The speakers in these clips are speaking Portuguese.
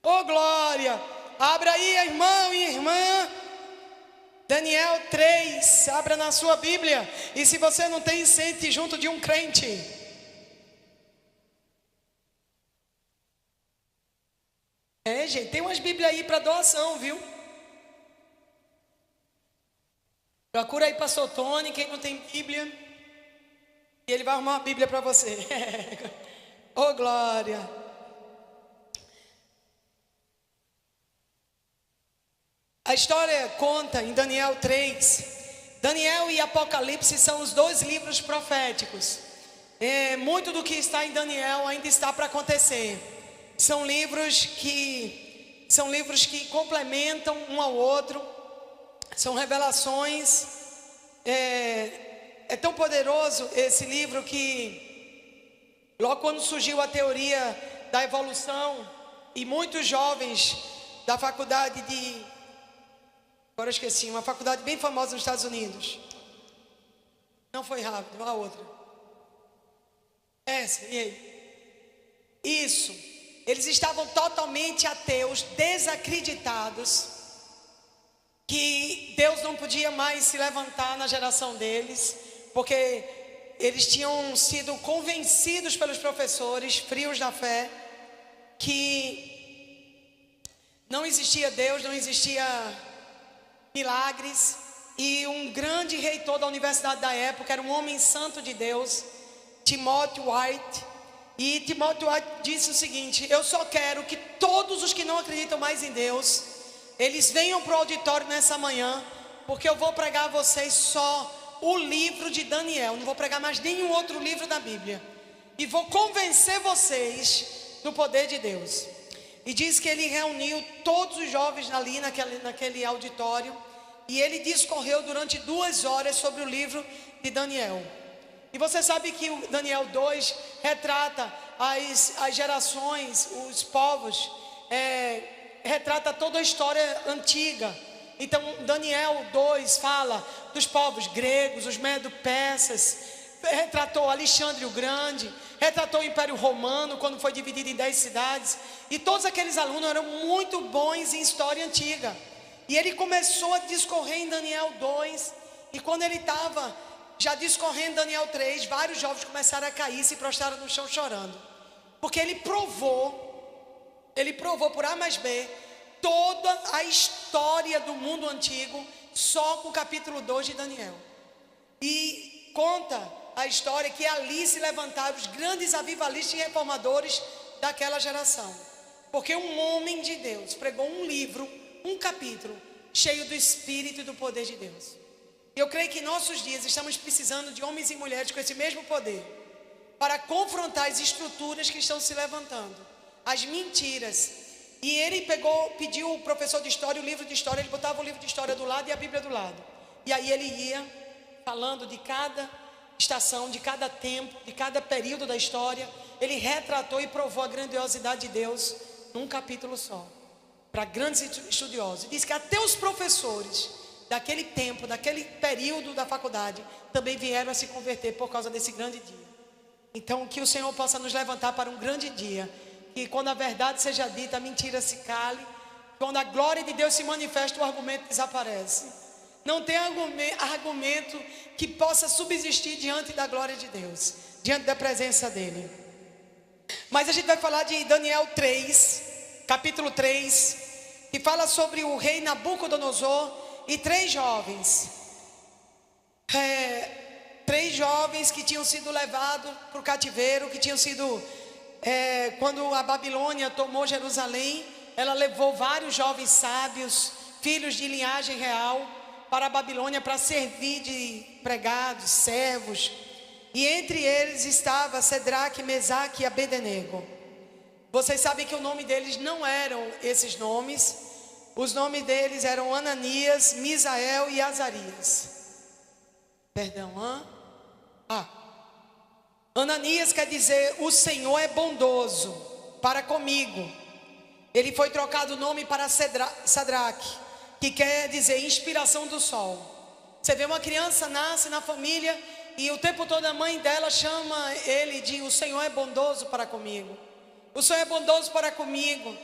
Ô glória! Abra aí, irmão e irmã. Daniel 3, abra na sua Bíblia. E se você não tem, sente junto de um crente. Gente, tem umas Bíblias aí para doação, viu? Procura aí pastor Tony, quem não tem Bíblia, e ele vai arrumar uma Bíblia para você. Ô glória! A história conta em Daniel 3. Daniel e Apocalipse são os dois livros proféticos. Muito do que está em Daniel ainda está para acontecer. São livros que complementam um ao outro. São revelações. É tão poderoso esse livro que logo quando surgiu a teoria da evolução e muitos jovens da faculdade de... Agora eu esqueci, uma faculdade bem famosa nos Estados Unidos. Não foi rápido, a outra. Essa, e aí? Isso. Eles estavam totalmente ateus, desacreditados, que Deus não podia mais se levantar na geração deles, porque eles tinham sido convencidos pelos professores, frios na fé, que não existia Deus, não existia milagres. E um grande reitor da universidade da época era um homem santo de Deus, Timothy White. E Timothy White disse o seguinte: eu só quero que todos os que não acreditam mais em Deus, eles venham para o auditório nessa manhã, porque eu vou pregar a vocês só o livro de Daniel, não vou pregar mais nenhum outro livro da Bíblia, e vou convencer vocês do poder de Deus. E diz que ele reuniu todos os jovens ali naquele auditório, e ele discorreu durante 2 horas sobre o livro de Daniel. E você sabe que o Daniel 2 retrata as gerações, os povos, retrata toda a história antiga. Então Daniel 2 fala dos povos gregos, os medo-persas, retratou Alexandre o Grande, retratou o Império Romano quando foi dividido em 10 cidades. E todos aqueles alunos eram muito bons em história antiga. E ele começou a discorrer em Daniel 2. E quando ele estava já discorrendo Daniel 3, vários jovens começaram a cair, se prostraram no chão chorando, porque ele provou por A mais B toda a história do mundo antigo só com o capítulo 2 de Daniel. E conta a história que ali se levantaram os grandes avivalistas e reformadores daquela geração, porque um homem de Deus pregou um livro, um capítulo cheio do Espírito e do poder de Deus. Eu creio que em nossos dias estamos precisando de homens e mulheres com esse mesmo poder, para confrontar as estruturas que estão se levantando, as mentiras. E ele pediu o professor de história, o livro de história, ele botava o livro de história do lado e a Bíblia do lado. E aí ele ia falando de cada estação, de cada tempo, de cada período da história. Ele retratou e provou a grandiosidade de Deus num capítulo só, para grandes estudiosos. Diz que até os professores daquele tempo, daquele período da faculdade, também vieram a se converter por causa desse grande dia. Então que o Senhor possa nos levantar para um grande dia, que quando a verdade seja dita, a mentira se cale, quando a glória de Deus se manifesta, o argumento desaparece. Não tem argumento que possa subsistir diante da glória de Deus, diante da presença dele. Mas a gente vai falar de Daniel 3, capítulo 3, que fala sobre o rei Nabucodonosor e 3 jovens. 3 jovens que tinham sido levados para o cativeiro, que tinham sido... quando a Babilônia tomou Jerusalém, ela levou vários jovens sábios, filhos de linhagem real, para a Babilônia para servir de empregados, servos. E entre eles estava Sedraque, Mesaque e Abednego. Vocês sabem que o nome deles não eram esses nomes. Os nomes deles eram Ananias, Misael e Azarias. Ananias quer dizer: o Senhor é bondoso para comigo. Ele foi trocado o nome para Sadraque, que quer dizer inspiração do sol. Você vê, uma criança nasce na família e o tempo todo a mãe dela chama ele de: o Senhor é bondoso para comigo. O Senhor é bondoso para comigo.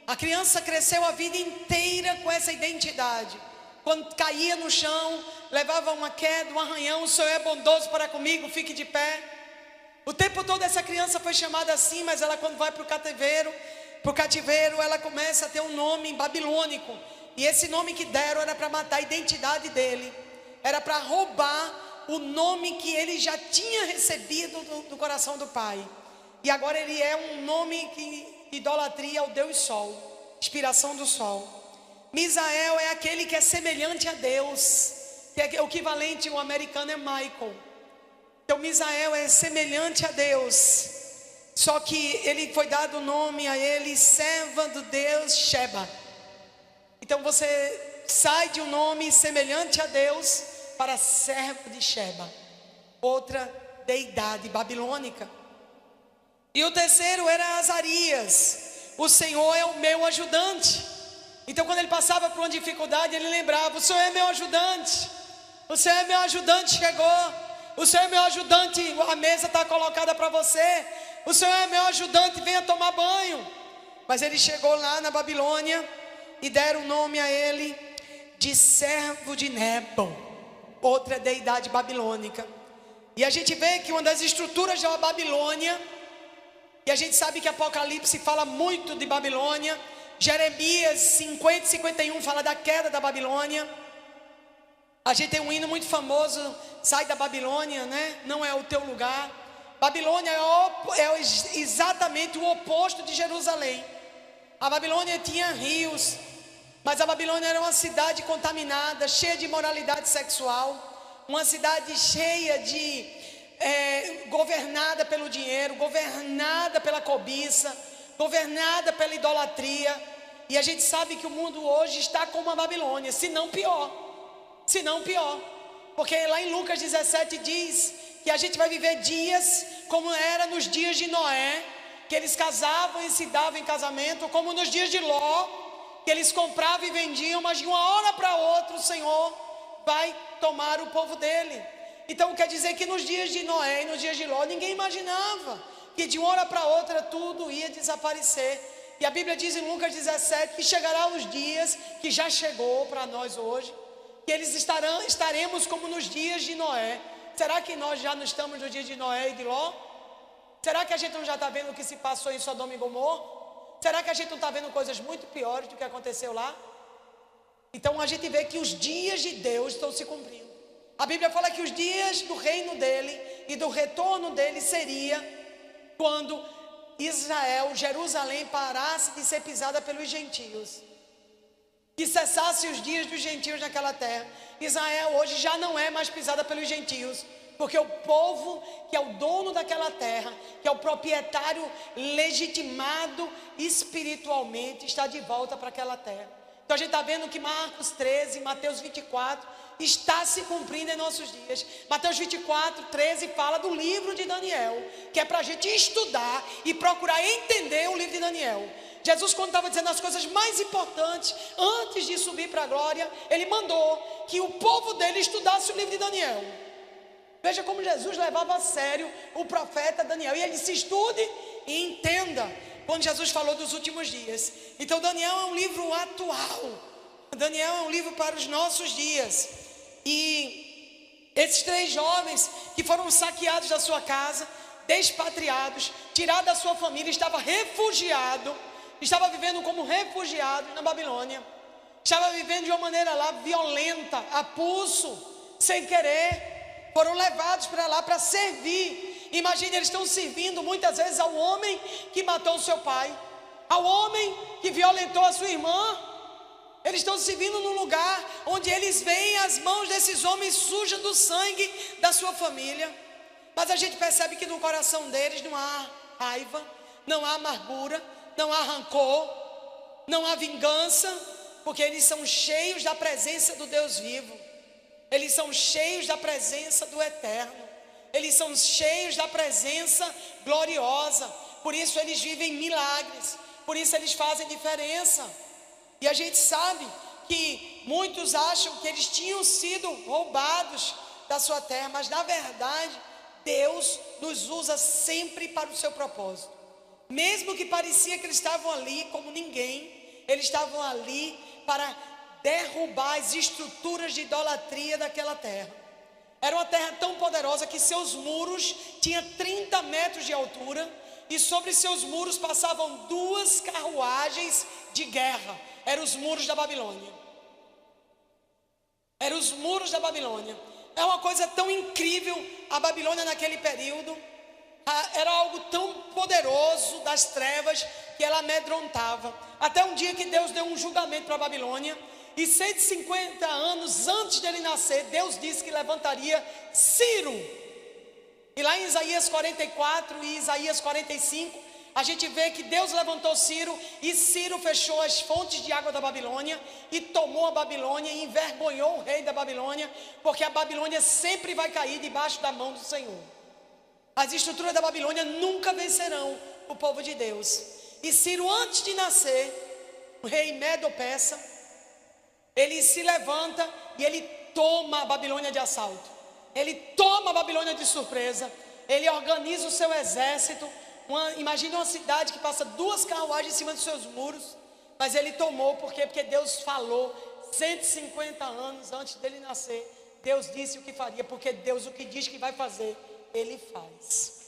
A criança cresceu a vida inteira com essa identidade. Quando caía no chão, levava uma queda, um arranhão: o Senhor é bondoso para comigo, fique de pé. O tempo todo essa criança foi chamada assim, mas ela, quando vai para o cativeiro, ela começa a ter um nome babilônico. E esse nome que deram era para matar a identidade dele, era para roubar o nome que ele já tinha recebido do coração do pai. E agora ele é um nome que idolatria ao Deus Sol, inspiração do Sol. Misael é aquele que é semelhante a Deus, que é o equivalente, o americano é Michael. Então Misael é semelhante a Deus, só que ele foi dado o nome a ele, serva do Deus Sheba. Então você sai de um nome semelhante a Deus para servo de Sheba, outra deidade babilônica. E o terceiro era Azarias: o Senhor é o meu ajudante. Então quando ele passava por uma dificuldade, ele lembrava: o Senhor é meu ajudante, o Senhor é meu ajudante, chegou, o Senhor é meu ajudante, a mesa está colocada para você, o Senhor é meu ajudante, venha tomar banho. Mas ele chegou lá na Babilônia e deram o nome a ele de servo de Nebo, outra deidade babilônica. E a gente vê que uma das estruturas da Babilônia, e a gente sabe que Apocalipse fala muito de Babilônia, Jeremias 50 e 51 fala da queda da Babilônia. A gente tem um hino muito famoso: sai da Babilônia, né? Não é o teu lugar. Babilônia é exatamente o oposto de Jerusalém. A Babilônia tinha rios, mas a Babilônia era uma cidade contaminada, cheia de imoralidade sexual, uma cidade cheia de governada pelo dinheiro, governada pela cobiça, governada pela idolatria. E a gente sabe que o mundo hoje está como a Babilônia, se não pior, porque lá em Lucas 17 diz que a gente vai viver dias como era nos dias de Noé, que eles casavam e se davam em casamento, como nos dias de Ló, que eles compravam e vendiam, mas de uma hora para outra o Senhor vai tomar o povo dele. Então quer dizer que nos dias de Noé e nos dias de Ló, ninguém imaginava que de uma hora para outra tudo ia desaparecer. E a Bíblia diz em Lucas 17 que chegará os dias, que já chegou para nós hoje, que eles estaremos como nos dias de Noé. Será que nós já não estamos nos dias de Noé e de Ló? Será que a gente não já está vendo o que se passou em Sodoma e Gomorra? Será que a gente não está vendo coisas muito piores do que aconteceu lá? Então a gente vê que os dias de Deus estão se cumprindo. A Bíblia fala que os dias do reino dele e do retorno dele seria quando Israel, Jerusalém, parasse de ser pisada pelos gentios, que cessasse os dias dos gentios naquela terra. Israel hoje já não é mais pisada pelos gentios, porque o povo que é o dono daquela terra, que é o proprietário legitimado espiritualmente, está de volta para aquela terra. Então a gente está vendo que Marcos 13, Mateus 24 está se cumprindo em nossos dias. Mateus 24, 13 fala do livro de Daniel, que é para a gente estudar e procurar entender o livro de Daniel. Jesus, quando estava dizendo as coisas mais importantes, antes de subir para a glória, ele mandou que o povo dele estudasse o livro de Daniel. Veja como Jesus levava a sério o profeta Daniel. E ele disse: estude e entenda, quando Jesus falou dos últimos dias. Então Daniel é um livro atual, Daniel é um livro para os nossos dias. E esses 3 jovens que foram saqueados da sua casa, despatriados, tirados da sua família, estava refugiado, estava vivendo como refugiado na Babilônia, estava vivendo de uma maneira lá violenta, a pulso, sem querer, foram levados para lá para servir. Imagine, eles estão servindo muitas vezes ao homem que matou o seu pai, ao homem que violentou a sua irmã. Eles estão servindo num lugar onde eles veem as mãos desses homens sujas do sangue da sua família. Mas a gente percebe que no coração deles não há raiva, não há amargura, não há rancor, não há vingança, porque eles são cheios da presença do Deus vivo. Eles são cheios da presença do Eterno. Eles são cheios da presença gloriosa. Por isso eles vivem milagres, por isso eles fazem diferença. E a gente sabe que muitos acham que eles tinham sido roubados da sua terra, mas na verdade Deus nos usa sempre para o seu propósito. Mesmo que parecia que eles estavam ali como ninguém, eles estavam ali para derrubar as estruturas de idolatria daquela terra. Era uma terra tão poderosa que seus muros tinham 30 metros de altura, e sobre seus muros passavam 2 carruagens de guerra. Eram os muros da Babilônia. Eram os muros da Babilônia. É uma coisa tão incrível a Babilônia naquele período. Era algo tão poderoso das trevas que ela amedrontava. Até um dia que Deus deu um julgamento para a Babilônia. E 150 anos antes dele nascer, Deus disse que levantaria Ciro. E lá em Isaías 44 e Isaías 45, a gente vê que Deus levantou Ciro, e Ciro fechou as fontes de água da Babilônia e tomou a Babilônia e envergonhou o rei da Babilônia, porque a Babilônia sempre vai cair debaixo da mão do Senhor. As estruturas da Babilônia nunca vencerão o povo de Deus. E Ciro, antes de nascer, o rei Medo-Persa, ele se levanta e ele toma a Babilônia de assalto. Ele toma a Babilônia de surpresa. Ele organiza o seu exército. Imagina uma cidade que passa 2 carruagens em cima dos seus muros. Mas ele tomou, por quê? Porque Deus falou 150 anos antes dele nascer. Deus disse o que faria, porque Deus o que diz que vai fazer, Ele faz.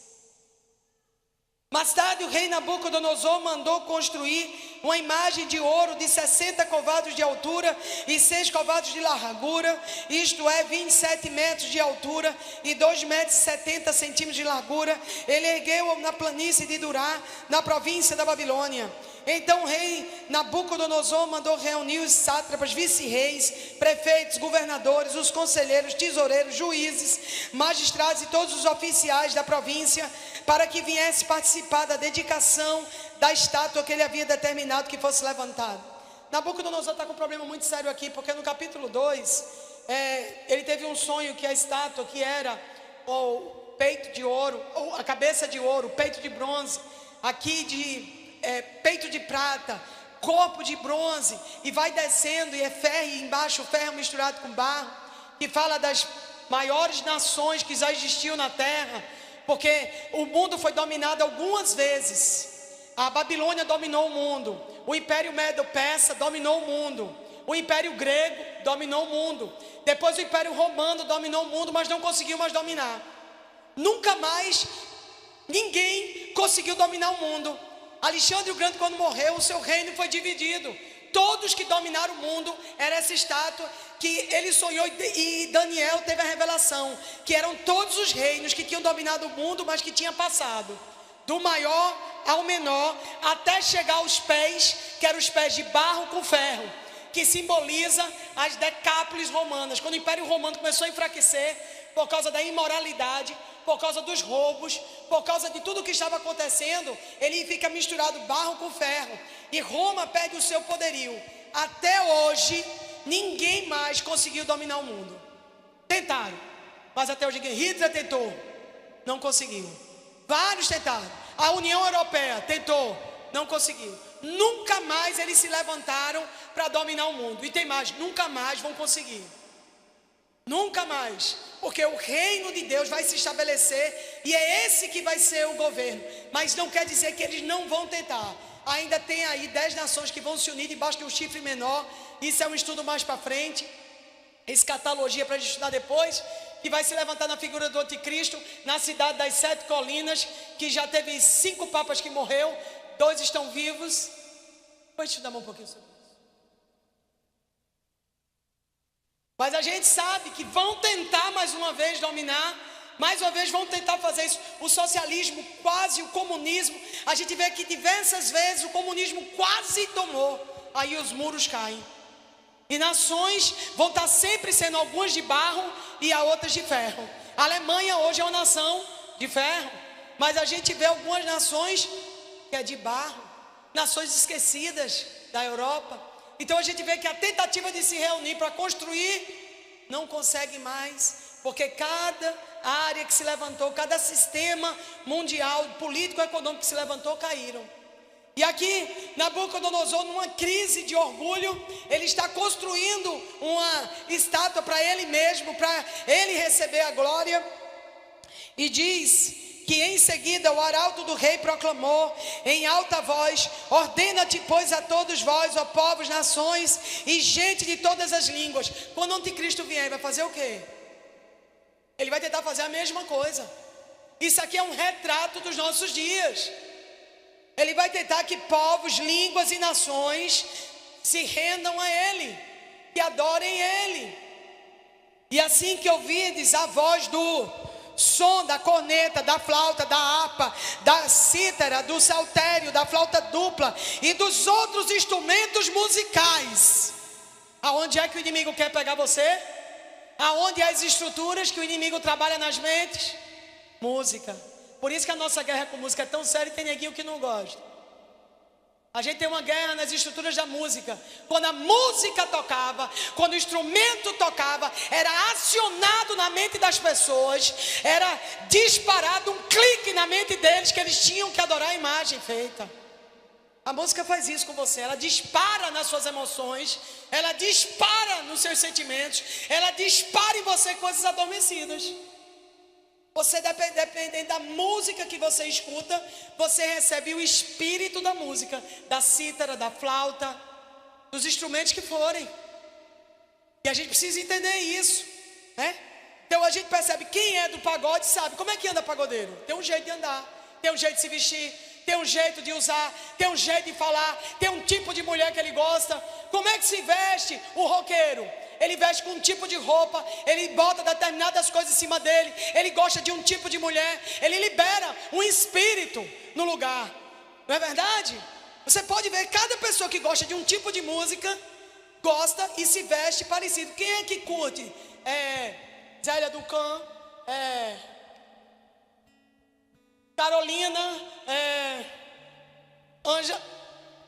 Mais tarde o rei Nabucodonosor mandou construir uma imagem de ouro de 60 covados de altura e 6 covados de largura, isto é, 27 metros de altura e 2 metros e 70 centímetros de largura. Ele ergueu na planície de Durá, na província da Babilônia. Então o rei Nabucodonosor mandou reunir os sátrapas, vice-reis, prefeitos, governadores, os conselheiros, tesoureiros, juízes, magistrados e todos os oficiais da província, para que viesse participar da dedicação da estátua que ele havia determinado que fosse levantada. Nabucodonosor está com um problema muito sério aqui, porque no capítulo 2, ele teve um sonho que a estátua, que era o peito de ouro, ou a cabeça de ouro, peito de bronze, aqui peito de prata, corpo de bronze, e vai descendo, e é ferro, e embaixo ferro misturado com barro, que fala das maiores nações que já existiam na terra, porque o mundo foi dominado algumas vezes. A Babilônia dominou o mundo, o Império Medo-Persa dominou o mundo, o Império Grego dominou o mundo, depois o Império Romano dominou o mundo, mas não conseguiu mais dominar. Nunca mais ninguém conseguiu dominar o mundo. Alexandre o Grande, quando morreu, o seu reino foi dividido. Todos que dominaram o mundo, era essa estátua que ele sonhou, e Daniel teve a revelação, que eram todos os reinos que tinham dominado o mundo, mas que tinham passado do maior ao menor, até chegar aos pés, que eram os pés de barro com ferro, que simboliza as decápolis romanas. Quando o Império Romano começou a enfraquecer, por causa da imoralidade, por causa dos roubos, por causa de tudo que estava acontecendo, ele fica misturado barro com ferro, e Roma perde o seu poderio. Até hoje, ninguém mais conseguiu dominar o mundo. Tentaram, mas até hoje Hitler tentou, não conseguiu. Vários tentaram. A União Europeia tentou, não conseguiu. Nunca mais eles se levantaram para dominar o mundo. E tem mais, nunca mais vão conseguir. Nunca mais, porque o reino de Deus vai se estabelecer, e é esse que vai ser o governo. Mas não quer dizer que eles não vão tentar. Ainda tem aí 10 nações que vão se unir debaixo de um chifre menor. Isso é um estudo mais para frente, escatologia para a gente estudar depois, que vai se levantar na figura do anticristo, na cidade das 7 colinas, que já teve 5 papas que morreu, 2 estão vivos. Vou estudar um pouquinho sobre isso. Mas a gente sabe que vão tentar mais uma vez dominar, mais uma vez vão tentar fazer isso. O socialismo, quase o comunismo, a gente vê que diversas vezes o comunismo quase tomou, aí os muros caem. E nações vão estar sempre sendo algumas de barro e a outras de ferro. A Alemanha hoje é uma nação de ferro, mas a gente vê algumas nações que é de barro, nações esquecidas da Europa. Então a gente vê que a tentativa de se reunir para construir não consegue mais, porque cada área que se levantou, cada sistema mundial, político, econômico que se levantou, caíram. E aqui Nabucodonosor, numa crise de orgulho, ele está construindo uma estátua para ele mesmo, para ele receber a glória. E diz que em seguida o arauto do rei proclamou em alta voz: ordena-te, pois, a todos vós, ó povos, nações e gente de todas as línguas. Quando o anticristo vier, vai fazer o quê? Ele vai tentar fazer a mesma coisa. Isso aqui é um retrato dos nossos dias. Ele vai tentar que povos, línguas e nações se rendam a Ele, que adorem Ele. E assim que ouvides a voz do som da corneta, da flauta, da harpa, da cítara, do saltério, da flauta dupla e dos outros instrumentos musicais, aonde é que o inimigo quer pegar você? Aonde as estruturas que o inimigo trabalha nas mentes? Música. Por isso que a nossa guerra com música é tão séria e tem neguinho que não gosta. A gente tem uma guerra nas estruturas da música. Quando a música tocava, quando o instrumento tocava, era acionado na mente das pessoas, era disparado um clique na mente deles que eles tinham que adorar a imagem feita. A música faz isso com você, ela dispara nas suas emoções, ela dispara nos seus sentimentos, ela dispara em você coisas adormecidas. Você, dependendo da música que você escuta, você recebe o espírito da música, da cítara, da flauta, dos instrumentos que forem. E a gente precisa entender isso, né? Então a gente percebe, quem é do pagode sabe como é que anda pagodeiro. Tem um jeito de andar, tem um jeito de se vestir, tem um jeito de usar, tem um jeito de falar, tem um tipo de mulher que ele gosta. Como é que se veste o roqueiro? Ele veste com um tipo de roupa, ele bota determinadas coisas em cima dele, ele gosta de um tipo de mulher, ele libera um espírito no lugar. Não é verdade? Você pode ver, cada pessoa que gosta de um tipo de música, gosta e se veste parecido. Quem é que curte? Zélia Ducan, Carolina,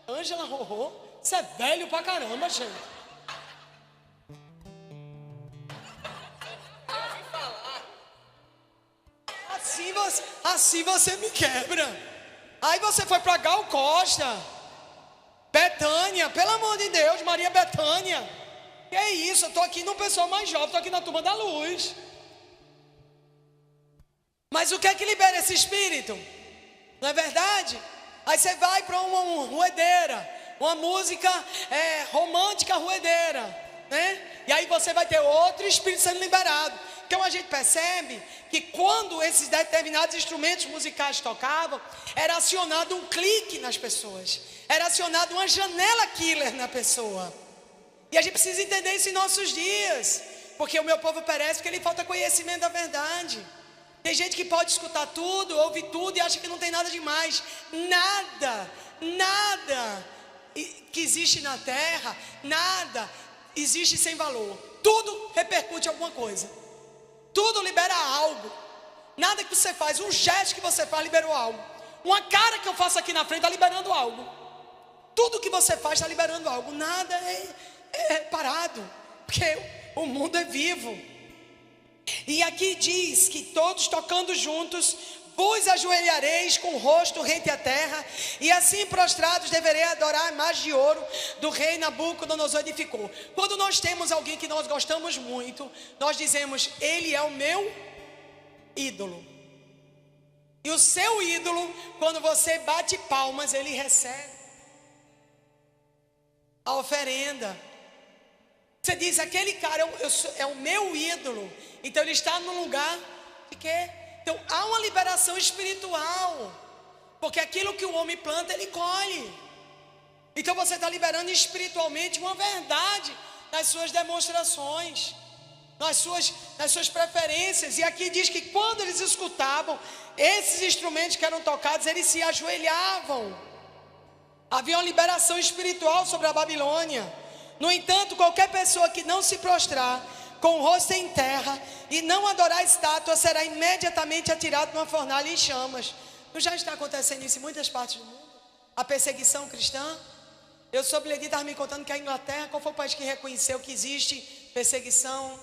Ângela Rorô. Isso é velho pra caramba, gente. Assim você me quebra. Aí você foi para Gal Costa, Bethânia, pelo amor de Deus, Maria Bethânia. Que é isso, eu estou aqui no pessoal mais jovem, estou aqui na turma da luz. Mas o que é que libera esse espírito? Não é verdade? Aí você vai para uma ruedeira, uma música romântica ruedeira, né? E aí você vai ter outro espírito sendo liberado. Então a gente percebe que quando esses determinados instrumentos musicais tocavam, era acionado um clique nas pessoas, era acionado uma janela killer na pessoa. E a gente precisa entender isso em nossos dias, porque o meu povo perece porque lhe falta conhecimento da verdade. Tem gente que pode escutar tudo, ouvir tudo e acha que não tem nada demais. Nada que existe na terra, nada existe sem valor. Tudo repercute em alguma coisa. Tudo libera algo. Nada que você faz, um gesto que você faz liberou algo. Uma cara que eu faço aqui na frente está liberando algo. Tudo que você faz está liberando algo. Nada é parado, porque o mundo é vivo. E aqui diz que todos tocando juntos, vos ajoelhareis com o rosto rente à terra, e assim prostrados deverei adorar a imagem de ouro do rei Nabucodonosor edificou. Quando nós temos alguém que nós gostamos muito, nós dizemos, ele é o meu ídolo. E o seu ídolo, quando você bate palmas, ele recebe a oferenda. Você diz, aquele cara é o meu ídolo. Então ele está num lugar de quê? Então há uma liberação espiritual, porque aquilo que o homem planta, ele colhe. Então você está liberando espiritualmente uma verdade nas suas demonstrações, nas suas preferências. E aqui diz que quando eles escutavam esses instrumentos que eram tocados, eles se ajoelhavam. Havia uma liberação espiritual sobre a Babilônia. No entanto, qualquer pessoa que não se prostrar com o rosto em terra e não adorar a estátua, será imediatamente atirado numa fornalha em chamas. Não já está acontecendo isso em muitas partes do mundo? A perseguição cristã. Eu soube, Ledi estava me contando que a Inglaterra, qual foi o país que reconheceu que existe perseguição?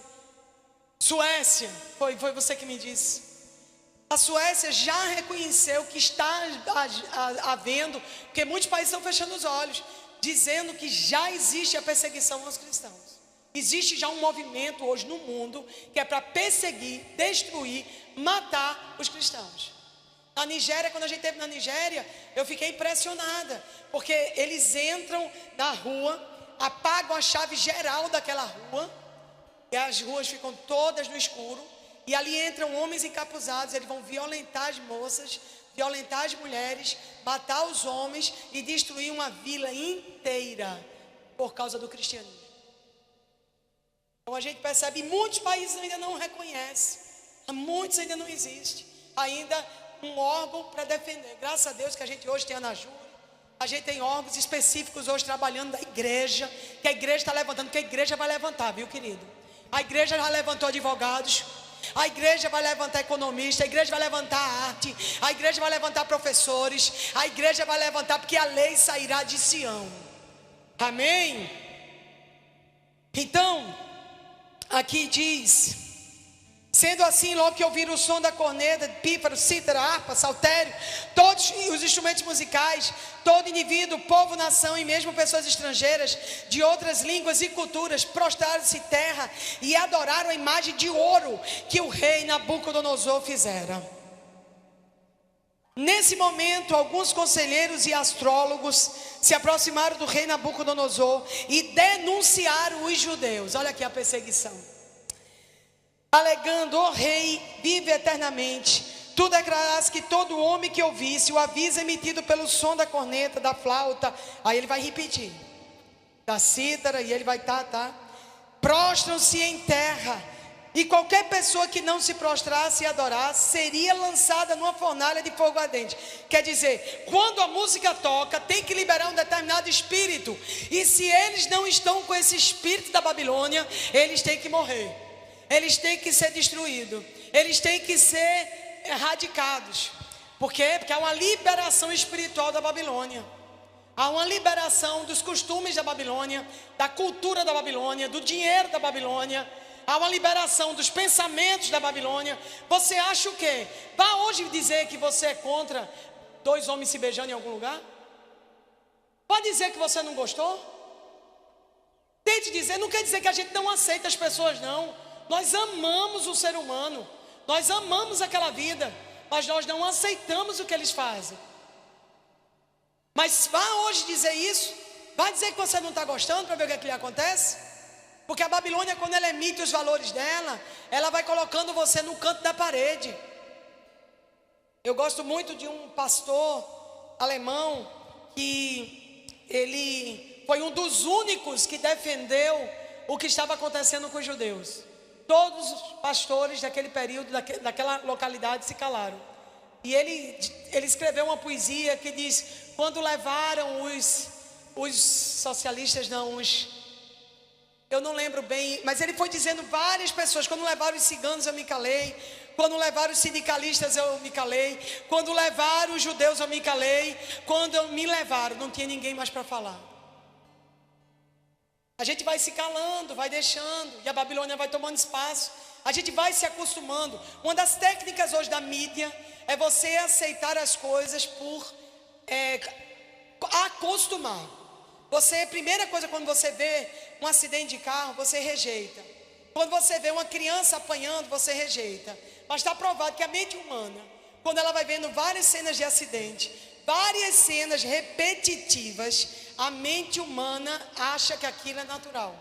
Suécia, foi você que me disse. A Suécia já reconheceu que está havendo, porque muitos países estão fechando os olhos, dizendo que já existe a perseguição aos cristãos. Existe já um movimento hoje no mundo que é para perseguir, destruir, matar os cristãos. Na Nigéria, quando a gente esteve na Nigéria, eu fiquei impressionada, porque eles entram na rua, apagam a chave geral daquela rua, e as ruas ficam todas no escuro, e ali entram homens encapuzados, eles vão violentar as moças, violentar as mulheres, matar os homens e destruir uma vila inteira por causa do cristianismo. Então a gente percebe, muitos países ainda não reconhecem, muitos ainda não existe ainda um órgão para defender. Graças a Deus que a gente hoje tem a Anajur, a gente tem órgãos específicos hoje trabalhando da igreja, que a igreja está levantando, que a igreja vai levantar, viu, querido? A igreja já levantou advogados, a igreja vai levantar economistas, a igreja vai levantar arte, a igreja vai levantar professores, a igreja vai levantar, porque a lei sairá de Sião. Amém? Então, aqui diz: sendo assim, logo que ouviram o som da corneta, pífaro, cítara, harpa, saltério, todos os instrumentos musicais, todo indivíduo, povo, nação e mesmo pessoas estrangeiras de outras línguas e culturas prostraram-se em terra e adoraram a imagem de ouro que o rei Nabucodonosor fizera. Nesse momento, alguns conselheiros e astrólogos se aproximaram do rei Nabucodonosor e denunciaram os judeus. Olha aqui a perseguição. Alegando: ó rei, vive eternamente, tu declaraste que todo homem que ouvisse o aviso emitido pelo som da corneta, da flauta, aí ele vai repetir, da cítara, e ele vai prostram-se em terra, e qualquer pessoa que não se prostrasse e adorasse seria lançada numa fornalha de fogo ardente. Quer dizer, quando a música toca, tem que liberar um determinado espírito, e se eles não estão com esse espírito da Babilônia, eles têm que morrer, eles têm que ser destruídos, eles têm que ser erradicados. Por quê? Porque há uma liberação espiritual da Babilônia, há uma liberação dos costumes da Babilônia, da cultura da Babilônia, do dinheiro da Babilônia, há uma liberação dos pensamentos da Babilônia. Você acha o quê? Vá hoje dizer que você é contra dois homens se beijando em algum lugar? Pode dizer que você não gostou? Tente dizer, não quer dizer que a gente não aceita as pessoas, não. Nós amamos o ser humano, nós amamos aquela vida, mas nós não aceitamos o que eles fazem. Mas vá hoje dizer isso, vai dizer que você não está gostando, para ver o que lhe acontece. Porque a Babilônia, quando ela emite os valores dela, ela vai colocando você no canto da parede. Eu gosto muito de um pastor alemão, que ele foi um dos únicos que defendeu o que estava acontecendo com os judeus. Todos os pastores daquele período, daquela localidade, se calaram. E ele escreveu uma poesia que diz: quando levaram os socialistas, não, eu não lembro bem, mas ele foi dizendo várias pessoas: quando levaram os ciganos eu me calei, quando levaram os sindicalistas eu me calei, quando levaram os judeus eu me calei, quando me levaram não tinha ninguém mais para falar. A gente vai se calando, vai deixando, e a Babilônia vai tomando espaço, a gente vai se acostumando. Uma das técnicas hoje da mídia é você aceitar as coisas por acostumar. Você, primeira coisa, quando você vê um acidente de carro, você rejeita. Quando você vê uma criança apanhando, você rejeita. Mas está provado que a mente humana, quando ela vai vendo várias cenas de acidente, várias cenas repetitivas, a mente humana acha que aquilo é natural.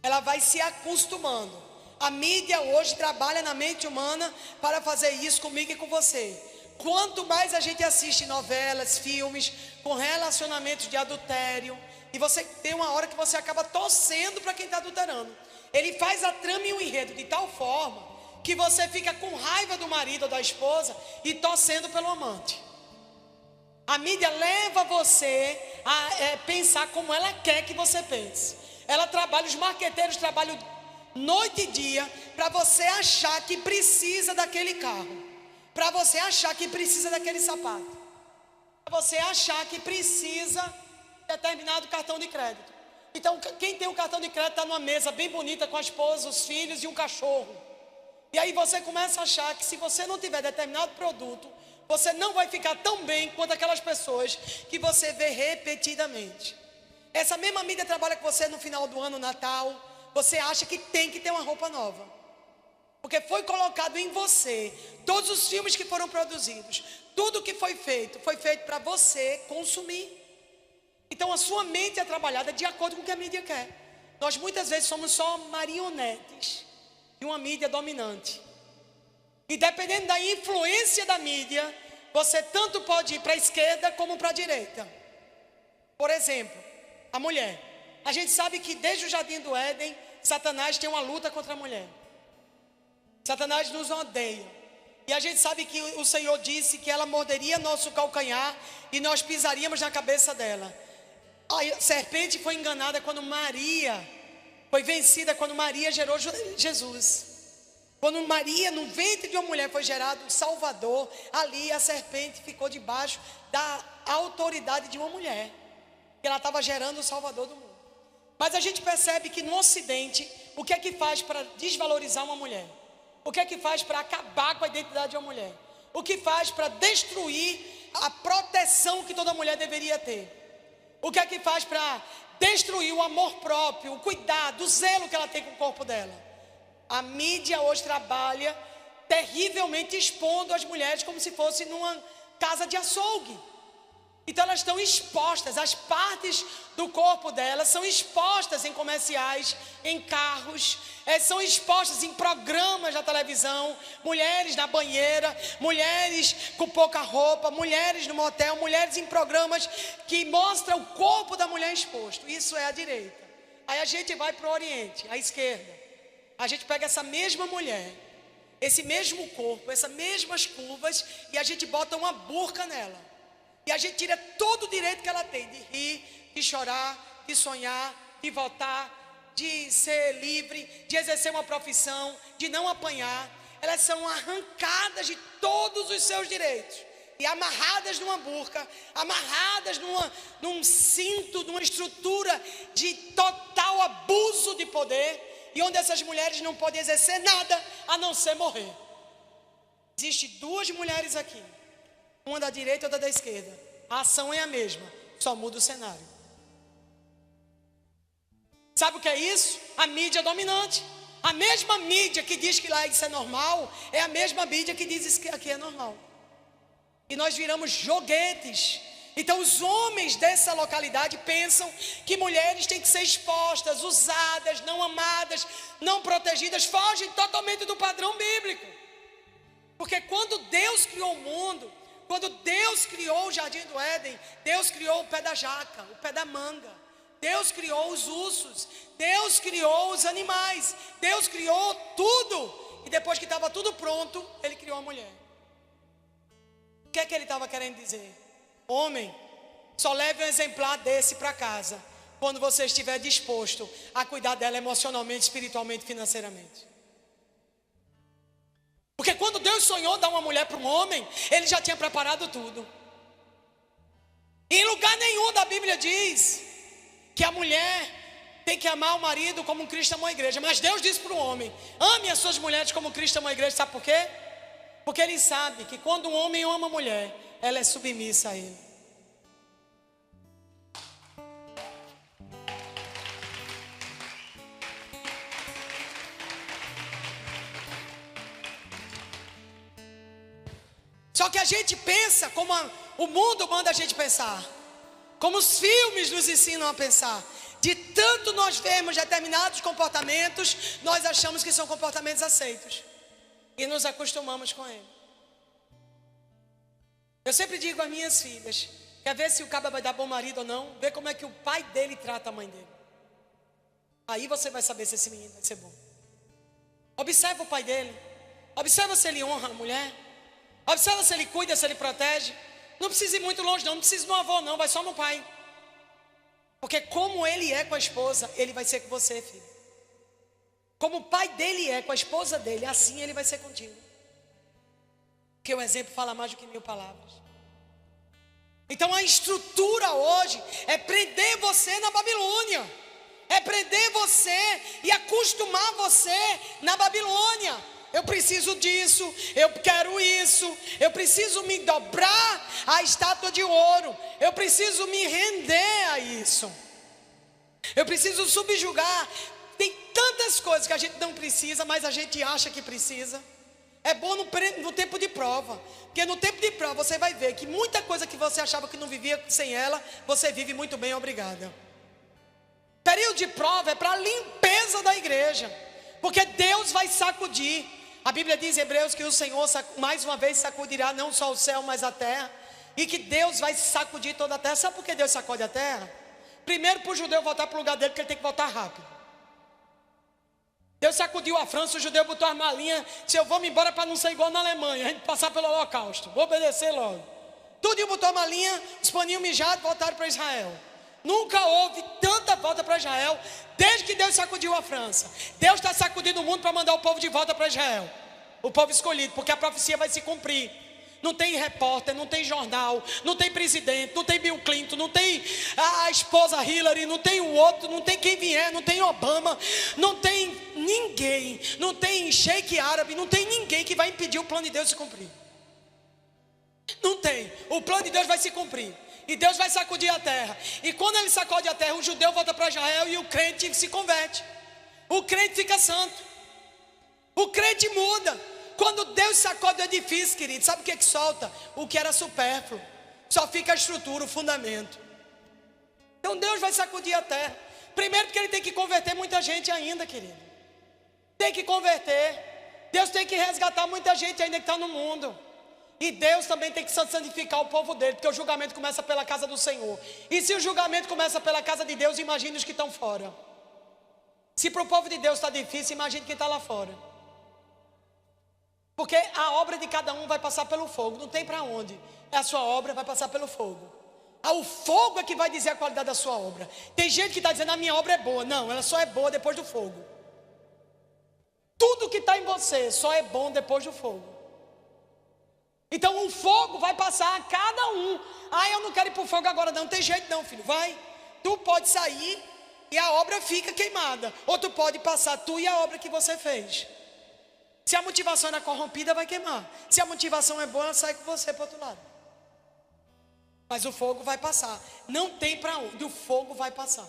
Ela vai se acostumando. A mídia hoje trabalha na mente humana para fazer isso comigo e com você. Quanto mais a gente assiste novelas, filmes com relacionamentos de adultério, e você tem uma hora que você acaba torcendo para quem está adulterando. Ele faz a trama e o enredo de tal forma que você fica com raiva do marido ou da esposa e torcendo pelo amante. A mídia leva você a pensar como ela quer que você pense. Ela trabalha, os marqueteiros trabalham noite e dia para você achar que precisa daquele carro, para você achar que precisa daquele sapato, para você achar que precisa de determinado cartão de crédito. Então quem tem um cartão de crédito está numa mesa bem bonita com a esposa, os filhos e um cachorro. E aí você começa a achar que se você não tiver determinado produto, você não vai ficar tão bem quanto aquelas pessoas que você vê repetidamente. Essa mesma mídia trabalha com você no final do ano, Natal. Você acha que tem que ter uma roupa nova, Porque foi colocado em você. Todos os filmes que foram produzidos, tudo que foi feito para você consumir. Então a sua mente é trabalhada de acordo com o que a mídia quer. Nós muitas vezes somos só marionetes de uma mídia dominante. E dependendo da influência da mídia, você tanto pode ir para a esquerda como para a direita. Por exemplo, a mulher. A gente sabe que desde o Jardim do Éden, Satanás tem uma luta contra a mulher. Satanás nos odeia. E a gente sabe que o Senhor disse que ela morderia nosso calcanhar e nós pisaríamos na cabeça dela. A serpente foi enganada quando Maria, foi vencida quando Maria gerou Jesus. Quando Maria, no ventre de uma mulher, foi gerado um Salvador, ali a serpente ficou debaixo da autoridade de uma mulher. Que ela estava gerando o Salvador do mundo. Mas a gente percebe que no Ocidente, o que é que faz para desvalorizar uma mulher? O que é que faz para acabar com a identidade de uma mulher? O que faz para destruir a proteção que toda mulher deveria ter? O que é que faz para destruir o amor próprio, o cuidado, o zelo que ela tem com o corpo dela? A mídia hoje trabalha terrivelmente expondo as mulheres como se fosse numa casa de açougue. Então elas estão expostas, as partes do corpo delas são expostas em comerciais, em carros, são expostas em programas da televisão, mulheres na banheira, mulheres com pouca roupa, mulheres no motel, mulheres em programas que mostram o corpo da mulher exposto. Isso é a direita. Aí a gente vai para o Oriente, a esquerda. A gente pega essa mesma mulher, esse mesmo corpo, essas mesmas curvas e a gente bota uma burca nela. E a gente tira todo o direito que ela tem de rir, de chorar, de sonhar, de votar, de ser livre, de exercer uma profissão, de não apanhar. Elas são arrancadas de todos os seus direitos e amarradas numa burca, amarradas num cinto, numa estrutura de total abuso de poder, e onde essas mulheres não podem exercer nada a não ser morrer. Existem duas mulheres aqui, uma da direita e outra da esquerda. A ação é a mesma, só muda o cenário. Sabe o que é isso? A mídia dominante. A mesma mídia que diz que lá isso é normal é a mesma mídia que diz que aqui é normal. E nós viramos joguetes. Então os homens dessa localidade pensam que mulheres têm que ser expostas, usadas, não amadas, não protegidas. Fogem totalmente do padrão bíblico. Porque quando Deus criou o mundo, quando Deus criou o Jardim do Éden, Deus criou o pé da jaca, o pé da manga. Deus criou os ursos, Deus criou os animais, Deus criou tudo. E depois que estava tudo pronto, Ele criou a mulher. O que é que Ele estava querendo dizer? Homem, só leve um exemplar desse para casa quando você estiver disposto a cuidar dela emocionalmente, espiritualmente, financeiramente. Porque quando Deus sonhou dar uma mulher para um homem, Ele já tinha preparado tudo. Em lugar nenhum da Bíblia diz que a mulher tem que amar o marido como Cristo amou a igreja. Mas Deus disse para o homem: ame as suas mulheres como Cristo amou a igreja. Sabe por quê? Porque Ele sabe que quando um homem ama a mulher, ela é submissa a Ele. Só que a gente pensa como o mundo manda a gente pensar, como os filmes nos ensinam a pensar. De tanto nós vemos determinados comportamentos, nós achamos que são comportamentos aceitos e nos acostumamos com ele. Eu sempre digo às minhas filhas: quer ver se o cabra vai dar bom marido ou não? Vê como é que o pai dele trata a mãe dele. Aí você vai saber se esse menino vai ser bom. Observa o pai dele, observa se ele honra a mulher, observa se ele cuida, se ele protege. Não precisa ir muito longe não, não precisa do avô não, vai só no pai. Porque como ele é com a esposa, ele vai ser com você, filho. Como o pai dele é com a esposa dele, assim ele vai ser contigo. Porque o exemplo fala mais do que 1000 palavras. Então a estrutura hoje é prender você na Babilônia. É prender você e acostumar você na Babilônia. Eu preciso disso, eu quero isso, eu preciso me dobrar à estátua de ouro, eu preciso me render a isso, eu preciso subjugar tem tantas coisas que a gente não precisa, mas a gente acha que precisa. É bom no tempo de prova, porque no tempo de prova você vai ver que muita coisa que você achava que não vivia sem ela, você vive muito bem, obrigada. Período de prova é para a limpeza da igreja, porque Deus vai sacudir. A Bíblia diz em Hebreus que o Senhor mais uma vez sacudirá não só o céu, mas a terra, e que Deus vai sacudir toda a terra. Sabe por que Deus sacode a terra? Primeiro para o judeu voltar para o lugar dele, porque ele tem que voltar rápido. Deus sacudiu a França, o judeu botou a malinha, se eu vou me embora para não ser igual na Alemanha, a gente passar pelo holocausto, vou obedecer logo. Tudo botou a malinha, os paninhos mijados, voltaram para Israel. Nunca houve tanta volta para Israel, desde que Deus sacudiu a França. Deus está sacudindo o mundo para mandar o povo de volta para Israel, o povo escolhido, porque a profecia vai se cumprir. Não tem repórter, não tem jornal, não tem presidente, não tem Bill Clinton, não tem a esposa Hillary, não tem o outro, não tem quem vier, não tem Obama, não tem ninguém, não tem sheik árabe, não tem ninguém que vai impedir o plano de Deus se cumprir. Não tem, o plano de Deus vai se cumprir. E Deus vai sacudir a terra. E quando ele sacode a terra, o judeu volta para Israel e o crente se converte. O crente fica santo. O crente muda. Quando Deus sacode o edifício, querido, sabe o que solta? O que era supérfluo. Só fica a estrutura, o fundamento. Então Deus vai sacudir a terra. Primeiro porque ele tem que converter muita gente ainda, querido. Tem que converter. Deus tem que resgatar muita gente ainda que está no mundo. E Deus também tem que santificar o povo dele, porque o julgamento começa pela casa do Senhor. E se o julgamento começa pela casa de Deus, imagine os que estão fora. Se para o povo de Deus está difícil, imagine quem está lá fora. Porque a obra de cada um vai passar pelo fogo, não tem para onde. A sua obra vai passar pelo fogo. O fogo é que vai dizer a qualidade da sua obra. Tem gente que está dizendo, a minha obra é boa. Não, ela só é boa depois do fogo. Tudo que está em você só é bom depois do fogo. Então o fogo vai passar a cada um. Eu não quero ir para o fogo agora não tem jeito não, filho, vai. Tu pode sair e a obra fica queimada. Ou tu pode passar tu e a obra que você fez. Se a motivação era corrompida, vai queimar. Se a motivação é boa, ela sai com você para o outro lado. Mas o fogo vai passar. Não tem para onde, o fogo vai passar.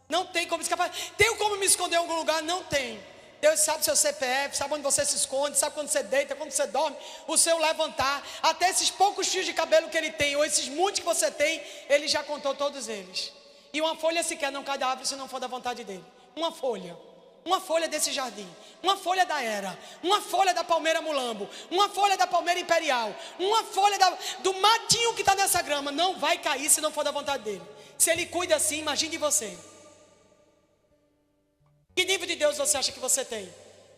Não tem como escapar. Tem como me esconder em algum lugar? Não tem. Deus sabe seu CPF, sabe onde você se esconde, sabe quando você deita, quando você dorme, o seu levantar, até esses poucos fios de cabelo que ele tem, ou esses muitos que você tem, ele já contou todos eles. E uma folha sequer não cai da árvore se não for da vontade dele. Uma folha desse jardim, uma folha da era, uma folha da palmeira mulambo, uma folha da palmeira imperial, uma folha do matinho que está nessa grama, não vai cair se não for da vontade dele. Se ele cuida assim, imagine você. Que nível de Deus você acha que você tem?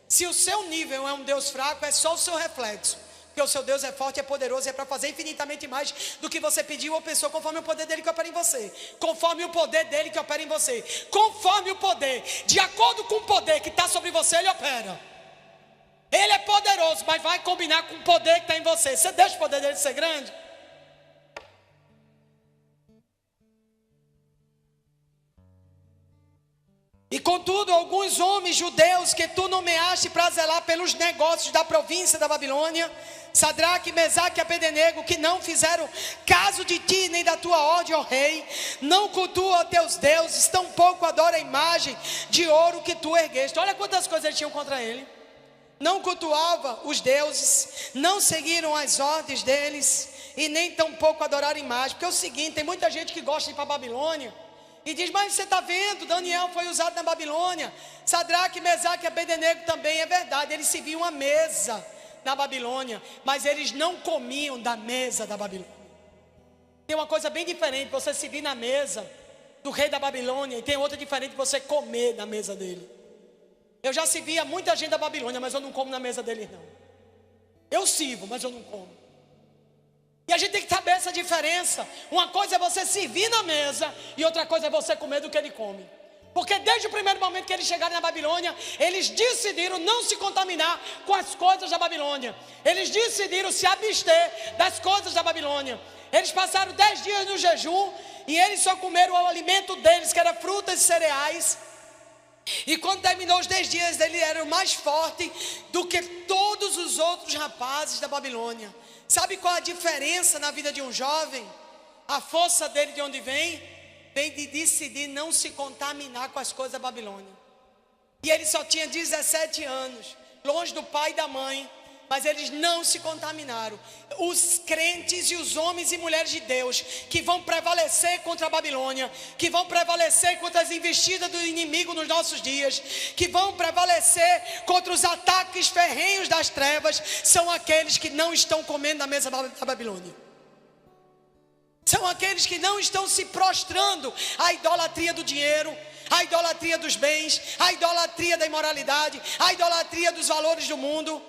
Se o seu nível é um Deus fraco, é só o seu reflexo. Porque o seu Deus é forte, é poderoso e é para fazer infinitamente mais do que você pediu ou pensou, conforme o poder dele que opera em você. Conforme o poder dele que opera em você. Conforme o poder, de acordo com o poder que está sobre você, ele opera. Ele é poderoso, mas vai combinar com o poder que está em você. Você deixa o poder dele ser grande? E contudo, alguns homens judeus que tu nomeaste para zelar pelos negócios da província da Babilônia, Sadraque, Mesaque e Abednego, que não fizeram caso de ti nem da tua ordem, ó rei, não cultuam teus deuses, tampouco adoram a imagem de ouro que tu ergueste. Olha quantas coisas eles tinham contra ele. Não cultuava os deuses, não seguiram as ordens deles, e nem tampouco adoraram a imagem. Porque é o seguinte, tem muita gente que gosta de ir para a Babilônia, e diz, mas você está vendo, Daniel foi usado na Babilônia, Sadraque, Mesaque e Abednego também, é verdade, eles serviam a mesa na Babilônia, mas eles não comiam da mesa da Babilônia. Tem uma coisa bem diferente, você servir na mesa do rei da Babilônia, e tem outra diferente, você comer na mesa dele. Eu já servi a muita gente da Babilônia, mas eu não como na mesa deles não. Eu sirvo, mas eu não como. E a gente tem que saber essa diferença. Uma coisa é você servir na mesa, e outra coisa é você comer do que ele come. Porque desde o primeiro momento que eles chegaram na Babilônia, eles decidiram não se contaminar com as coisas da Babilônia. Eles decidiram se abster das coisas da Babilônia. Eles passaram 10 dias no jejum, e eles só comeram o alimento deles, que era frutas e cereais. E quando terminou os 10 dias, eles eram mais fortes do que todos os outros rapazes da Babilônia. Sabe qual a diferença na vida de um jovem? A força dele de onde vem? Vem de decidir não se contaminar com as coisas da Babilônia. E ele só tinha 17 anos, longe do pai e da mãe. Mas eles não se contaminaram. Os crentes e os homens e mulheres de Deus que vão prevalecer contra a Babilônia, que vão prevalecer contra as investidas do inimigo nos nossos dias, que vão prevalecer contra os ataques ferrenhos das trevas, são aqueles que não estão comendo na mesa da Babilônia. São aqueles que não estão se prostrando à idolatria do dinheiro, à idolatria dos bens, à idolatria da imoralidade, à idolatria dos valores do mundo.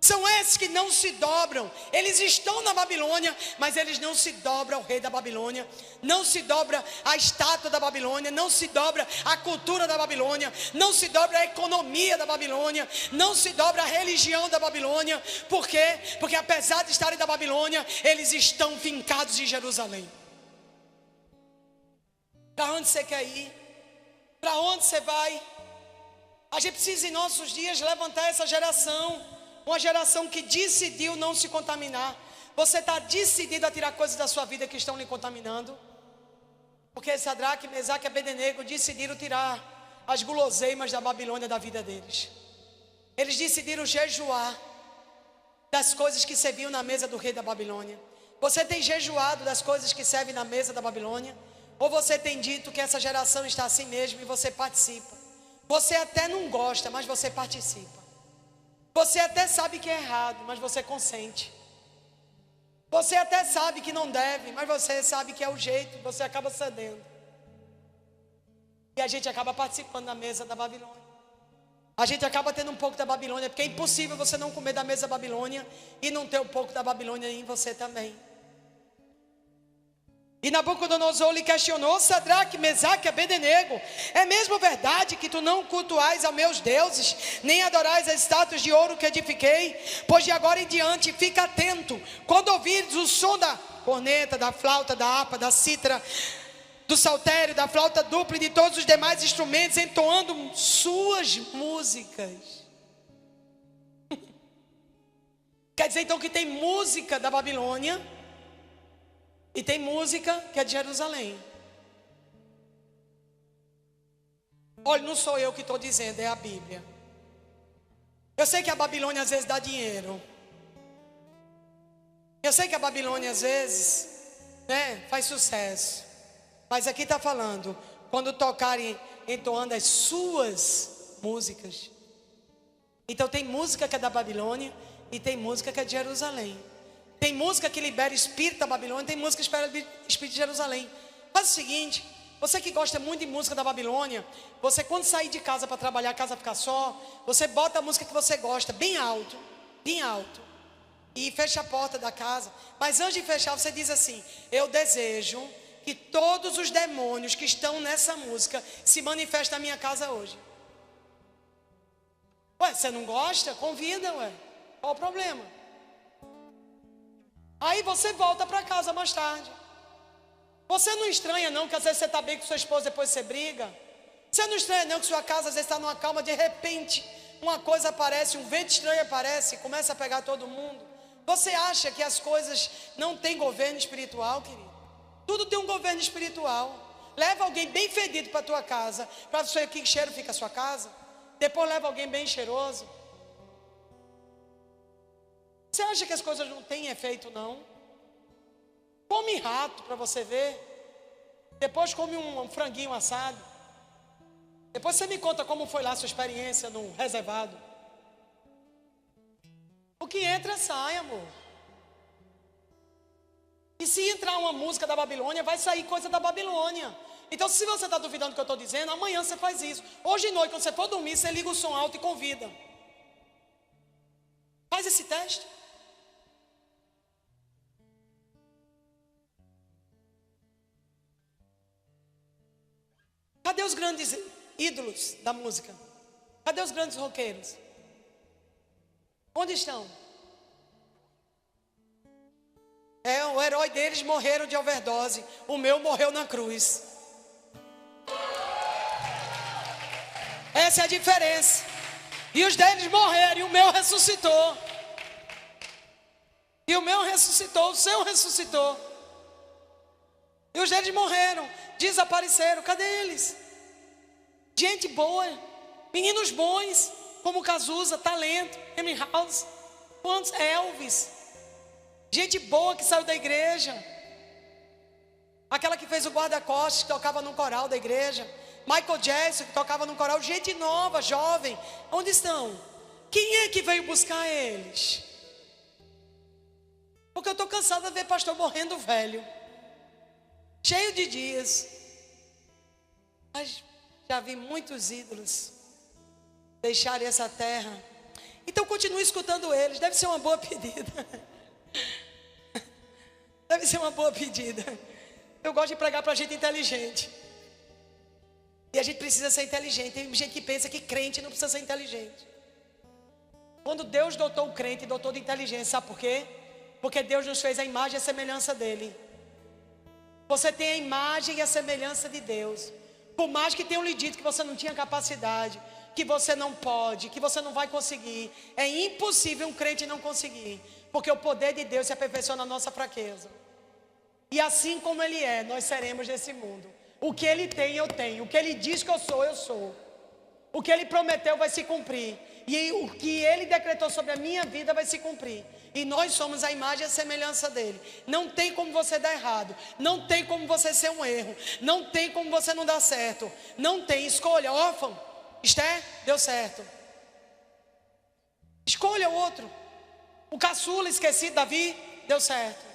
São esses que não se dobram. Eles estão na Babilônia, mas eles não se dobram ao rei da Babilônia, não se dobra a estátua da Babilônia, não se dobra a cultura da Babilônia, não se dobra a economia da Babilônia, não se dobra a religião da Babilônia. Por quê? Porque apesar de estarem na Babilônia, eles estão fincados em Jerusalém. Para onde você quer ir? Para onde você vai? A gente precisa em nossos dias levantar essa geração. Uma geração que decidiu não se contaminar. Você está decidido a tirar coisas da sua vida que estão lhe contaminando? Porque Sadraque, Mesaque e Abednego decidiram tirar as guloseimas da Babilônia da vida deles. Eles decidiram jejuar das coisas que serviam na mesa do rei da Babilônia. Você tem jejuado das coisas que servem na mesa da Babilônia? Ou você tem dito que essa geração está assim mesmo e você participa? Você até não gosta, mas você participa. Você até sabe que é errado, mas você consente. Você até sabe que não deve, mas você sabe que é o jeito, você acaba cedendo. E a gente acaba participando da mesa da Babilônia. A gente acaba tendo um pouco da Babilônia, porque é impossível você não comer da mesa da Babilônia e não ter um pouco da Babilônia em você também. E Nabucodonosor lhe questionou: Sadraque, Mesaque e Abednego, é mesmo verdade que tu não cultuais aos meus deuses, nem adorais as estátuas de ouro que edifiquei? Pois de agora em diante fica atento, quando ouvires o som da corneta, da flauta, da harpa, da cítara, do saltério, da flauta dupla e de todos os demais instrumentos, entoando suas músicas. Quer dizer então que tem música da Babilônia e tem música que é de Jerusalém. Olha, não sou eu que estou dizendo, é a Bíblia. Eu sei que a Babilônia às vezes dá dinheiro. Eu sei que a Babilônia às vezes, faz sucesso. Mas aqui está falando, quando tocarem entoando as suas músicas. Então tem música que é da Babilônia e tem música que é de Jerusalém. Tem música que libera espírito da Babilônia, tem música que libera espírito de Jerusalém. Faz o seguinte, você que gosta muito de música da Babilônia, você quando sair de casa para trabalhar, a casa ficar só, você bota a música que você gosta bem alto, e fecha a porta da casa. Mas antes de fechar, você diz assim: eu desejo que todos os demônios que estão nessa música se manifestem na minha casa hoje. Ué, você não gosta? Convida, ué. Qual o problema? Aí você volta para casa mais tarde. Você não estranha não que às vezes você está bem com sua esposa, depois você briga? Você não estranha não que sua casa às vezes está numa calma, de repente uma coisa aparece, um vento estranho aparece, começa a pegar todo mundo? Você acha que as coisas não têm governo espiritual, querido? Tudo tem um governo espiritual. Leva alguém bem fedido para a tua casa, para ver que cheiro fica a sua casa. Depois leva alguém bem cheiroso. Você acha que as coisas não têm efeito não? Come rato para você ver. Depois come um franguinho assado. Depois você me conta como foi lá a sua experiência no reservado. O que entra sai, amor. E se entrar uma música da Babilônia, vai sair coisa da Babilônia. Então se você está duvidando do que eu estou dizendo, amanhã você faz isso. Hoje de noite, quando você for dormir, você liga o som alto e convida. Faz esse teste. Cadê os grandes ídolos da música? Cadê os grandes roqueiros? Onde estão? O herói deles morreram de overdose. O meu morreu na cruz. Essa é a diferença. E os deles morreram e o meu ressuscitou. E o meu ressuscitou, o seu ressuscitou. E os deles morreram, desapareceram. Cadê eles? Gente boa, Meninos bons, como Cazuza, Talento, Amy House, quantos? Elvis. Gente boa que saiu da igreja. Aquela que fez o guarda-costas, que tocava no coral da igreja. Michael Jackson, que tocava no coral. Gente nova, jovem. Onde estão? Quem é que veio buscar eles? Porque eu estou cansada de ver pastor morrendo velho, cheio de dias. Mas já vi muitos ídolos deixarem essa terra. Então continue escutando eles. Deve ser uma boa pedida. Deve ser uma boa pedida. Eu gosto de pregar para gente inteligente. E a gente precisa ser inteligente. Tem gente que pensa que crente não precisa ser inteligente. Quando Deus dotou o crente, dotou de inteligência. Sabe por quê? Porque Deus nos fez a imagem e a semelhança dele. Você tem a imagem e a semelhança de Deus. Por mais que tenham lhe dito que você não tinha capacidade, que você não pode, que você não vai conseguir, é impossível um crente não conseguir. Porque o poder de Deus se aperfeiçoa na nossa fraqueza. E assim como Ele é, nós seremos nesse mundo. O que Ele tem, eu tenho. O que Ele diz que eu sou, eu sou. O que Ele prometeu vai se cumprir. E o que Ele decretou sobre a minha vida vai se cumprir. E nós somos a imagem e a semelhança dele. Não tem como você dar errado. Não tem como você ser um erro. Não tem como você não dar certo. Não tem. Escolha. Órfão, Esther, deu certo. Escolha outro. O caçula esquecido, Davi, deu certo.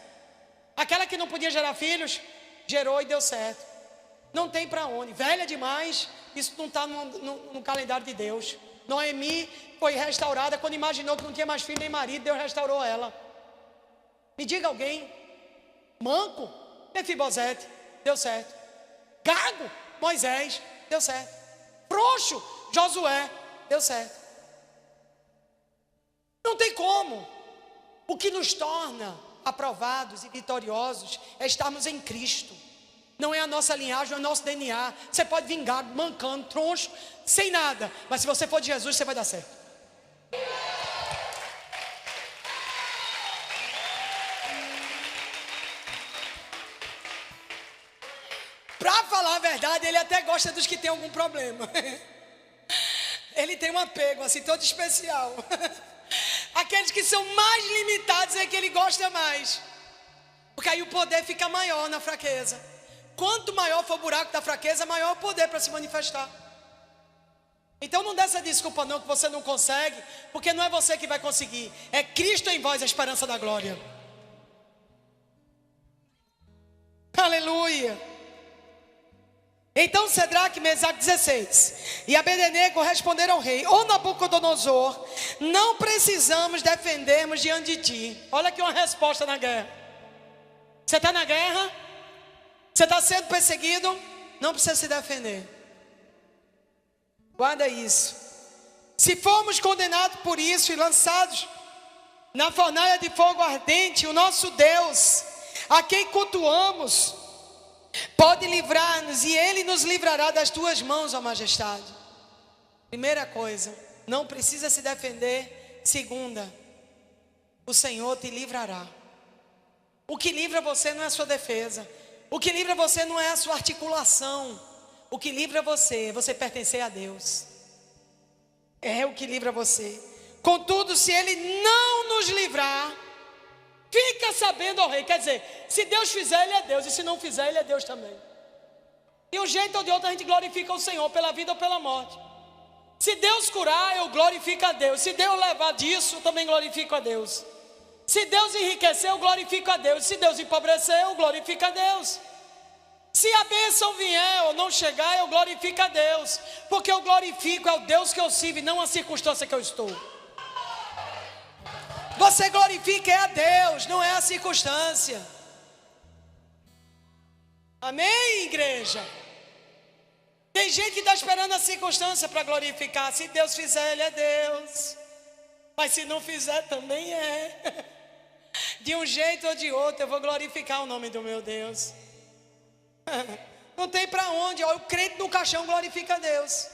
Aquela que não podia gerar filhos, gerou e deu certo. Não tem para onde. Velha demais, isso não está no calendário de Deus. Noemi foi restaurada quando imaginou que não tinha mais filho nem marido. Deus restaurou ela. Me diga alguém. Manco, Mefibosete, deu certo. Gago, Moisés, deu certo. Frouxo, Josué, deu certo. Não tem como. O que nos torna aprovados e vitoriosos é estarmos em Cristo. Não é a nossa linhagem, não é o nosso DNA. Você pode vir gago, mancando, troncho, sem nada. Mas se você for de Jesus, você vai dar certo. Para falar a verdade, ele até gosta dos que tem algum problema. Ele tem um apego assim, todo especial. Aqueles que são mais limitados é que ele gosta mais. Porque aí o poder fica maior na fraqueza. Quanto maior for o buraco da fraqueza, maior o poder para se manifestar. Então não dê essa desculpa não que você não consegue, porque não é você que vai conseguir. É Cristo em vós, a esperança da glória. Aleluia. Então Cedraque, Mesaque 16 e Abednego responderam ao rei: Ó Nabucodonosor, não precisamos defendermos diante de ti. Olha aqui uma resposta na guerra. Você está na guerra? Você está sendo perseguido? Não precisa se defender. Guarda isso. Se formos condenados por isso e lançados na fornalha de fogo ardente, o nosso Deus, a quem cultuamos, pode livrar-nos, e Ele nos livrará das tuas mãos, ó majestade. Primeira coisa, não precisa se defender. Segunda, o Senhor te livrará. O que livra você não é a sua defesa. O que livra você não é a sua articulação. O que livra você é você pertencer a Deus. É o que livra você. Contudo, se Ele não nos livrar, fica sabendo, ó rei. Quer dizer, se Deus fizer, Ele é Deus. E se não fizer, Ele é Deus também. De um jeito ou de outro a gente glorifica o Senhor, pela vida ou pela morte. Se Deus curar, eu glorifico a Deus. Se Deus levar disso, eu também glorifico a Deus. Se Deus enriquecer, eu glorifico a Deus. Se Deus empobrecer, eu glorifico a Deus. Se a bênção vier ou não chegar, eu glorifico a Deus. Porque eu glorifico é o Deus que eu sirvo e não a circunstância que eu estou. Você glorifica é a Deus, não é a circunstância. Amém, igreja? Tem gente que está esperando a circunstância para glorificar. Se Deus fizer, Ele é Deus. Mas se não fizer, também é. De um jeito ou de outro, eu vou glorificar o nome do meu Deus. Não tem para onde. O crente no caixão glorifica a Deus.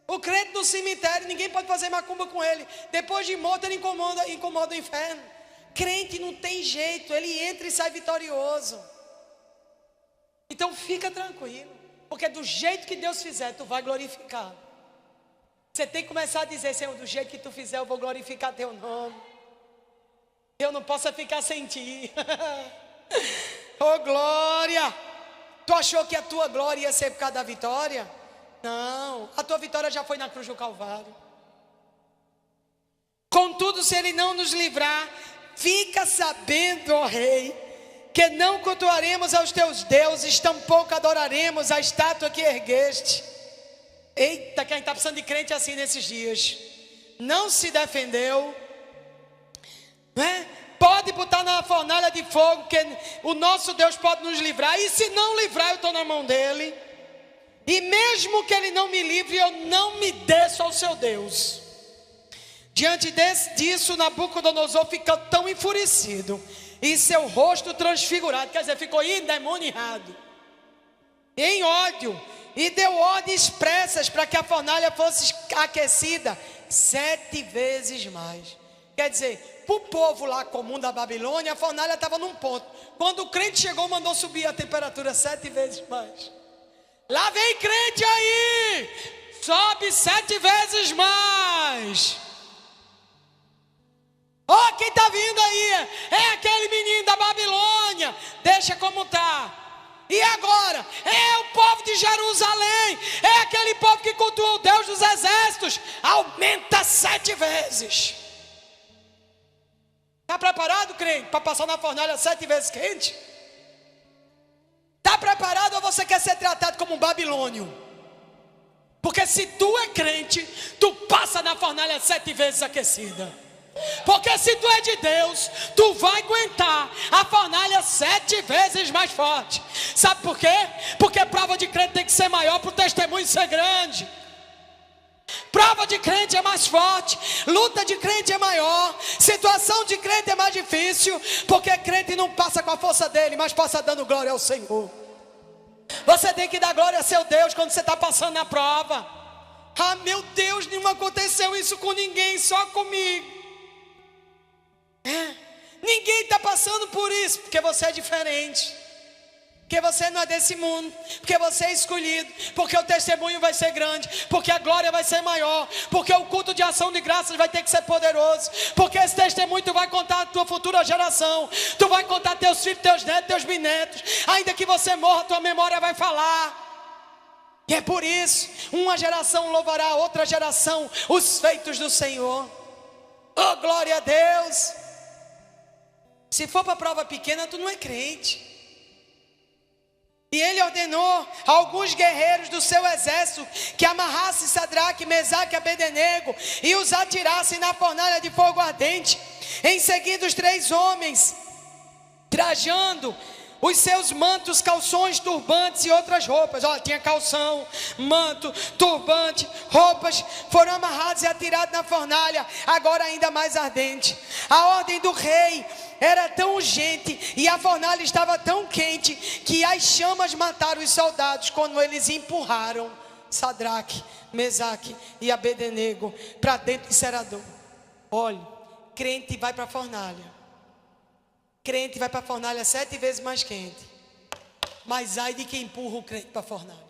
O crente no cemitério, ninguém pode fazer macumba com ele. Depois de morto, ele incomoda o inferno. Crente não tem jeito, ele entra e sai vitorioso. Então fica tranquilo, porque do jeito que Deus fizer, tu vai glorificar. Você tem que começar a dizer: Senhor, do jeito que tu fizer, eu vou glorificar teu nome. Eu não posso ficar sem ti. Oh, glória! Tu achou que a tua glória ia ser por causa da vitória? Não, a tua vitória já foi na cruz do Calvário. Contudo, se ele não nos livrar, fica sabendo, ó rei, que não cultuaremos aos teus deuses, tampouco adoraremos a estátua que ergueste. Eita, quem está precisando de crente assim nesses dias. Não se defendeu, né? Pode botar na fornalha de fogo, que o nosso Deus pode nos livrar. E se não livrar, eu estou na mão dele. E mesmo que ele não me livre, eu não me desço ao seu Deus. Diante disso, Nabucodonosor ficou tão enfurecido, e seu rosto transfigurado, quer dizer, ficou endemoniado, em ódio, e deu ordens expressas para que a fornalha fosse aquecida 7 vezes mais. Quer dizer, para o povo lá comum da Babilônia, a fornalha estava num ponto. Quando o crente chegou, mandou subir a temperatura 7 vezes mais. Lá vem crente aí, sobe 7 vezes mais. Ó, quem está vindo aí é aquele menino da Babilônia. Deixa como está. E agora? É o povo de Jerusalém. É aquele povo que cultua o Deus dos exércitos. Aumenta 7 vezes. Está preparado, crente, para passar na fornalha 7 vezes quente? Está preparado, ou você quer ser tratado como um babilônio? Porque se tu é crente, tu passa na fornalha 7 vezes aquecida. Porque se tu é de Deus, tu vai aguentar a fornalha 7 vezes mais forte. Sabe por quê? Porque prova de crente tem que ser maior para o testemunho ser grande. Prova de crente é mais forte, luta de crente é maior, situação de crente é mais difícil, porque crente não passa com a força dele, mas passa dando glória ao Senhor. Você tem que dar glória a seu Deus quando você está passando na prova. Ah, meu Deus, não aconteceu isso com ninguém, só comigo. Ninguém está passando por isso, porque você é diferente, porque você não é desse mundo, porque você é escolhido, porque o testemunho vai ser grande, porque a glória vai ser maior, porque o culto de ação de graças vai ter que ser poderoso, porque esse testemunho tu vai contar a tua futura geração, tu vai contar teus filhos, teus netos, teus bisnetos, ainda que você morra, tua memória vai falar. E é por isso, uma geração louvará a outra geração os feitos do Senhor. Oh, glória a Deus! Se for para prova pequena, tu não é crente. E ele ordenou a alguns guerreiros do seu exército que amarrassem Sadraque, Mesaque e Abednego e os atirassem na fornalha de fogo ardente. Em seguida, os 3 homens, trajando os seus mantos, calções, turbantes e outras roupas. Olha, tinha calção, manto, turbante, roupas, foram amarrados e atirados na fornalha, agora ainda mais ardente. A ordem do rei era tão urgente e a fornalha estava tão quente que as chamas mataram os soldados quando eles empurraram Sadraque, Mesaque e Abednego para dentro de Serador. Olha, crente vai para a fornalha. Crente vai para a fornalha 7 vezes mais quente. Mas ai de quem empurra o crente para a fornalha.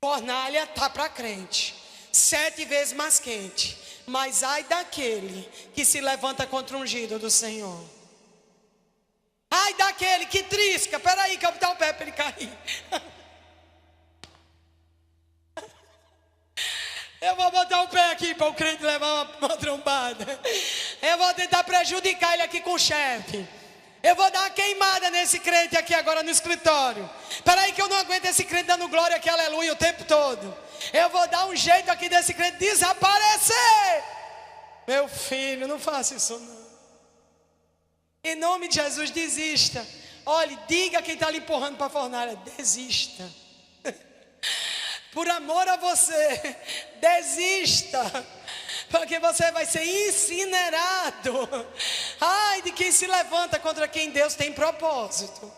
Fornalha está para crente 7 vezes mais quente. Mas ai daquele que se levanta contra o ungido do Senhor. Ai daquele que trisca. Peraí que eu vou botar o pé para ele cair. Eu vou botar o pé aqui para o crente levar uma trombada. Eu vou tentar prejudicar ele aqui com o chefe. Eu vou dar uma queimada nesse crente aqui agora no escritório. Peraí que eu não aguento esse crente dando glória aqui, aleluia, o tempo todo. Eu vou dar um jeito aqui desse crente desaparecer. Meu filho, não faça isso não. Em nome de Jesus, desista. Olhe, diga a quem está lhe empurrando para a fornalha, desista. Por amor a você, desista, porque você vai ser incinerado. Ai de quem se levanta contra quem Deus tem propósito.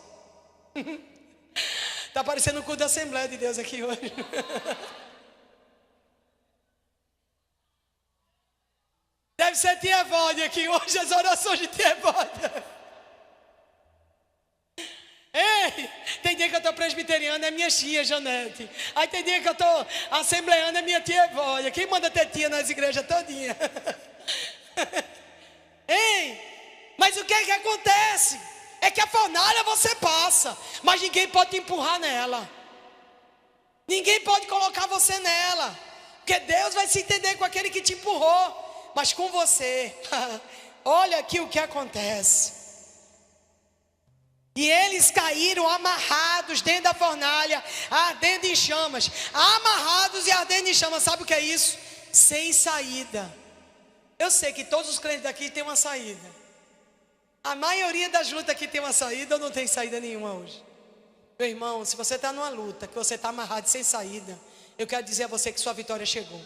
Está parecendo o culto da Assembleia de Deus aqui hoje. Deve ser Tia Evódia aqui hoje, as orações de Tia Evódia. Ei, tem dia que eu estou presbitero. presbiteriana é minha tia Janete. Aí tem dia que eu estou assembleando, é minha tia Evólia. Quem manda ter tia nas igrejas todinha? Hein? Mas o que é que acontece? É que a fornalha você passa, mas ninguém pode te empurrar nela. Ninguém pode colocar você nela. Porque Deus vai se entender com aquele que te empurrou. Mas com você, olha aqui o que acontece. E eles caíram amarrados dentro da fornalha, ardendo em chamas. Amarrados e ardendo em chamas. Sabe o que é isso? Sem saída. Eu sei que todos os crentes daqui têm uma saída. A maioria das lutas aqui tem uma saída ou não tem saída nenhuma hoje? Meu irmão, se você está numa luta, que você está amarrado sem saída, eu quero dizer a você que sua vitória chegou.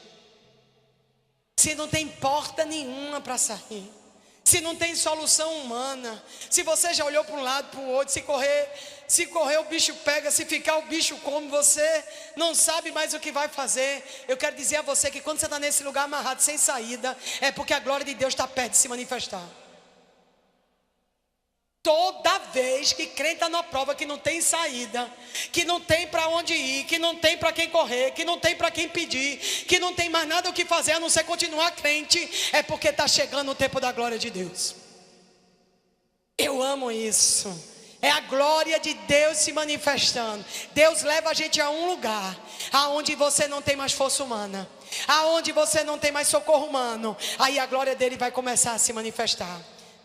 Se não tem porta nenhuma para sair, se não tem solução humana, se você já olhou para um lado, para o outro, se correr o bicho pega, se ficar o bicho come, você não sabe mais o que vai fazer. Eu quero dizer a você que quando você está nesse lugar amarrado sem saída, é porque a glória de Deus está perto de se manifestar. Toda vez que crente está numa prova que não tem saída, que não tem para onde ir, que não tem para quem correr, que não tem para quem pedir, que não tem mais nada o que fazer a não ser continuar crente, é porque está chegando o tempo da glória de Deus. Eu amo isso. É a glória de Deus se manifestando. Deus leva a gente a um lugar aonde você não tem mais força humana, aonde você não tem mais socorro humano. Aí a glória dele vai começar a se manifestar.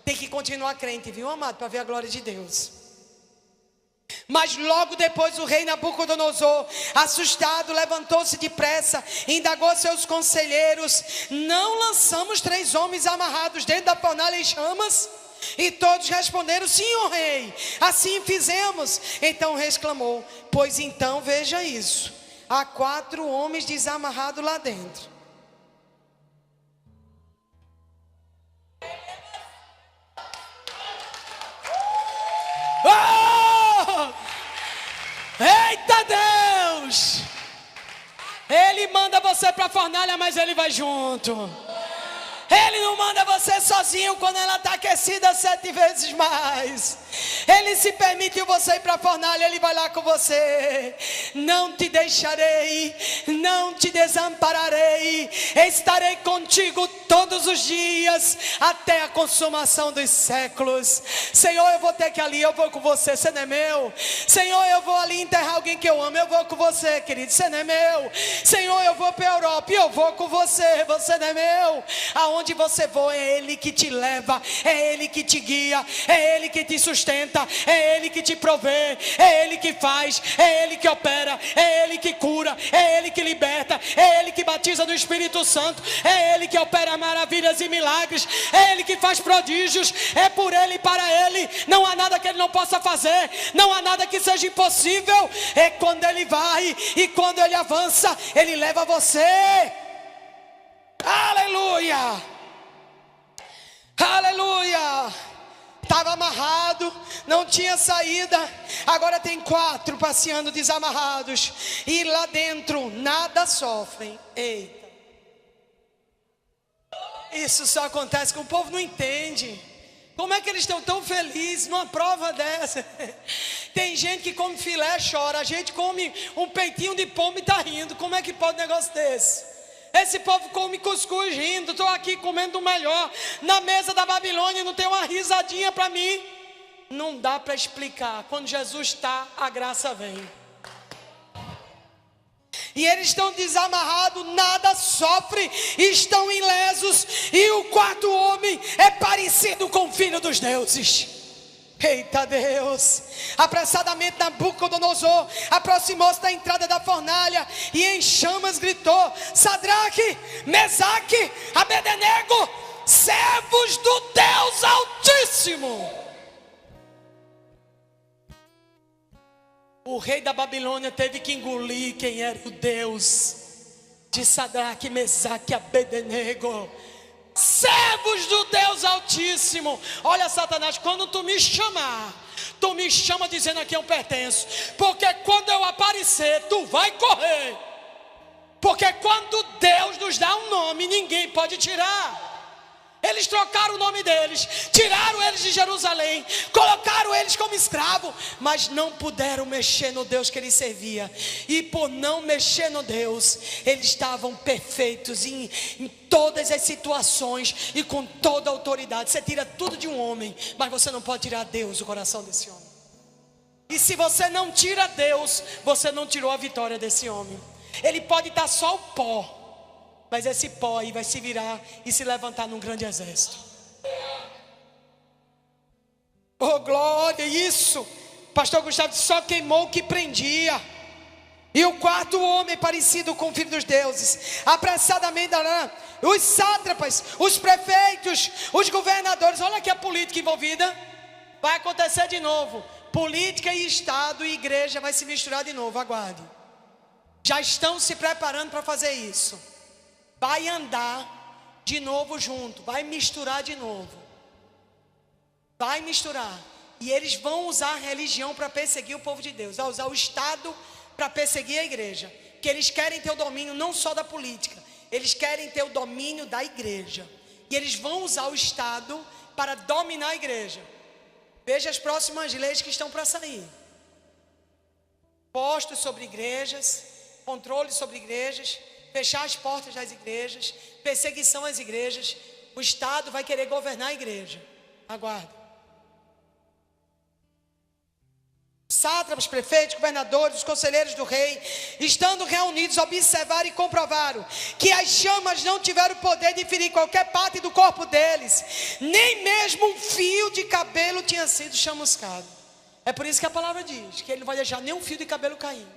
Tem que continuar crente, viu, amado, para ver a glória de Deus. Mas logo depois o rei Nabucodonosor, assustado, levantou-se depressa, indagou seus conselheiros: não lançamos 3 homens amarrados dentro da fornalha em chamas? E todos responderam: sim, ó rei, assim fizemos. Então o rei exclamou: pois então veja isso, há 4 homens desamarrados lá dentro. Oh! Eita Deus! Ele manda você para a fornalha, mas ele vai junto. Ele não manda você sozinho quando ela está aquecida 7 vezes mais. Ele se permitiu você ir para a fornalha, ele vai lá com você. Não te deixarei, não te desampararei, estarei contigo todos os dias, até a consumação dos séculos. Senhor, eu vou ter que ir ali, eu vou com você, você não é meu. Senhor, eu vou ali enterrar alguém que eu amo, eu vou com você, querido, você não é meu. Senhor, eu vou para a Europa e eu vou com você, você não é meu. Aonde você for, é Ele que te leva, é Ele que te guia, é Ele que te sustenta, é Ele que te provê, é Ele que faz, é Ele que opera, é Ele que cura, é Ele que liberta, é Ele que batiza no Espírito Santo, é Ele que opera maravilhas e milagres, é Ele que faz prodígios, é por Ele e para Ele. Não há nada que Ele não possa fazer, não há nada que seja impossível. É quando Ele vai e quando Ele avança, Ele leva você. Aleluia! Aleluia! Estava amarrado, não tinha saída. Agora tem 4 passeando desamarrados, e lá dentro nada sofrem. Eita! Isso só acontece que o povo não entende. Como é que eles estão tão felizes numa prova dessa? Tem gente que come filé, chora. A gente come um peitinho de pombo e está rindo. Como é que pode um negócio desse? Esse povo come cuscuz rindo. Estou aqui comendo o melhor na mesa da Babilônia, não tem uma risadinha para mim. Não dá para explicar. Quando Jesus está, a graça vem. E eles estão desamarrados, nada sofre, estão ilesos. E o 4º homem é parecido com o filho dos deuses. Eita Deus! Apressadamente Nabucodonosor aproximou-se da entrada da fornalha e em chamas gritou: Sadraque, Mesaque, Abednego, servos do Deus Altíssimo. O rei da Babilônia teve que engolir quem era o Deus de Sadraque, Mesaque e Abednego. Servos do Deus Altíssimo. Olha, Satanás, quando tu me chamar, tu me chama dizendo a quem eu pertenço. Porque quando eu aparecer, tu vai correr. Porque quando Deus nos dá um nome, ninguém pode tirar. Eles trocaram o nome deles, tiraram eles de Jerusalém, colocaram eles como escravo, mas não puderam mexer no Deus que eles serviam. E por não mexer no Deus, eles estavam perfeitos em todas as situações e com toda a autoridade. Você tira tudo de um homem, mas você não pode tirar Deus do coração desse homem. E se você não tira Deus, você não tirou a vitória desse homem. Ele pode estar só o pó, mas esse pó aí vai se virar e se levantar num grande exército. Oh glória, isso. Pastor Gustavo só queimou o que prendia. E o quarto homem parecido com o filho dos deuses, apressadamente os sátrapas, os prefeitos, os governadores. Olha aqui a política envolvida. Vai acontecer de novo. Política e Estado e igreja vai se misturar de novo, aguarde. Já estão se preparando para fazer isso. Vai andar de novo junto, vai misturar de novo. Vai misturar. E eles vão usar a religião para perseguir o povo de Deus. Vai usar o Estado para perseguir a igreja. Porque eles querem ter o domínio não só da política, eles querem ter o domínio da igreja. E eles vão usar o Estado para dominar a igreja. Veja as próximas leis que estão para sair. Postos sobre igrejas, controle sobre igrejas, fechar as portas das igrejas, perseguição às igrejas. O Estado vai querer governar a igreja. Aguarda. Sátrapas, prefeitos, governadores, os conselheiros do rei, estando reunidos, observaram e comprovaram que as chamas não tiveram poder de ferir qualquer parte do corpo deles, nem mesmo um fio de cabelo tinha sido chamuscado. É por isso que a palavra diz que ele não vai deixar nenhum fio de cabelo cair.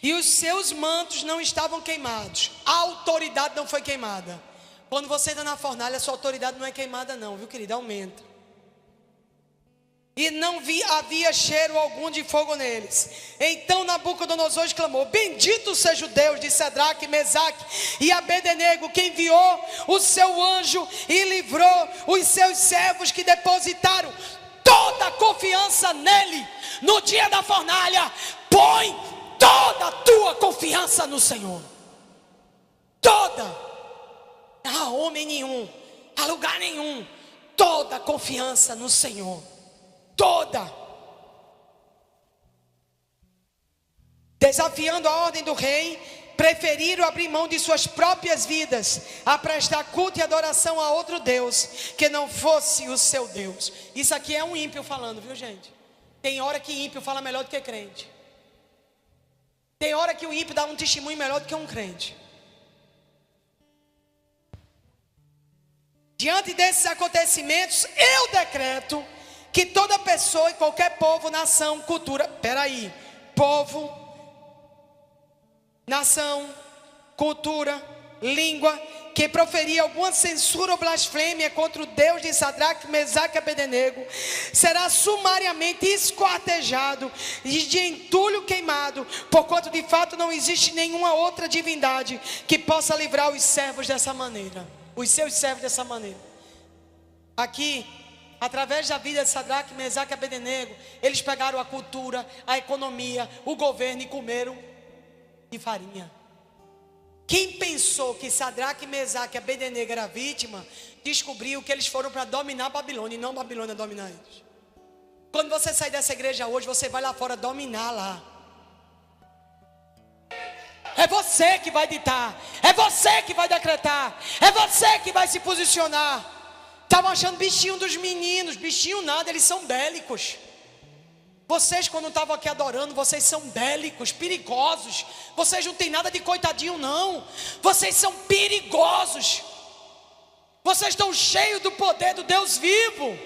E os seus mantos não estavam queimados, a autoridade não foi queimada. Quando você entra na fornalha, a sua autoridade não é queimada não, viu querido? Aumenta. E não havia cheiro algum de fogo neles. Então Nabucodonosor exclamou: bendito seja o Deus de Sadraque, Mesaque e Abednego, que enviou o seu anjo e livrou os seus servos que depositaram toda a confiança nele. No dia da fornalha, põe toda a tua confiança no Senhor. Toda. Não há homem nenhum, há lugar nenhum. Toda a confiança no Senhor. Toda. Desafiando a ordem do rei, preferiram abrir mão de suas próprias vidas a prestar culto e adoração a outro Deus que não fosse o seu Deus. Isso aqui é um ímpio falando, viu gente? Tem hora que ímpio fala melhor do que crente. Tem hora que o ímpio dá um testemunho melhor do que um crente. Diante desses acontecimentos, eu decreto que toda pessoa e qualquer povo, nação, cultura, povo, nação, cultura, língua, que proferir alguma censura ou blasfêmia contra o Deus de Sadraque, Mesaque e Abednego, será sumariamente esquartejado e de entulho queimado, porquanto de fato não existe nenhuma outra divindade que possa livrar os servos dessa maneira, os seus servos dessa maneira. Aqui, através da vida de Sadraque, Mesaque e Abednego, eles pegaram a cultura, a economia, o governo e comeram de farinha. Quem pensou que Sadraque, Mesaque e Abednego era vítima, descobriu que eles foram para dominar a Babilônia e não a Babilônia dominar eles. Quando você sair dessa igreja hoje, você vai lá fora dominar lá. É você que vai ditar, é você que vai decretar, é você que vai se posicionar. Estavam achando bichinho dos meninos, bichinho nada, eles são bélicos. Vocês quando estavam aqui adorando, vocês são bélicos, perigosos. Vocês não têm nada de coitadinho não. Vocês são perigosos. Vocês estão cheios do poder do Deus vivo.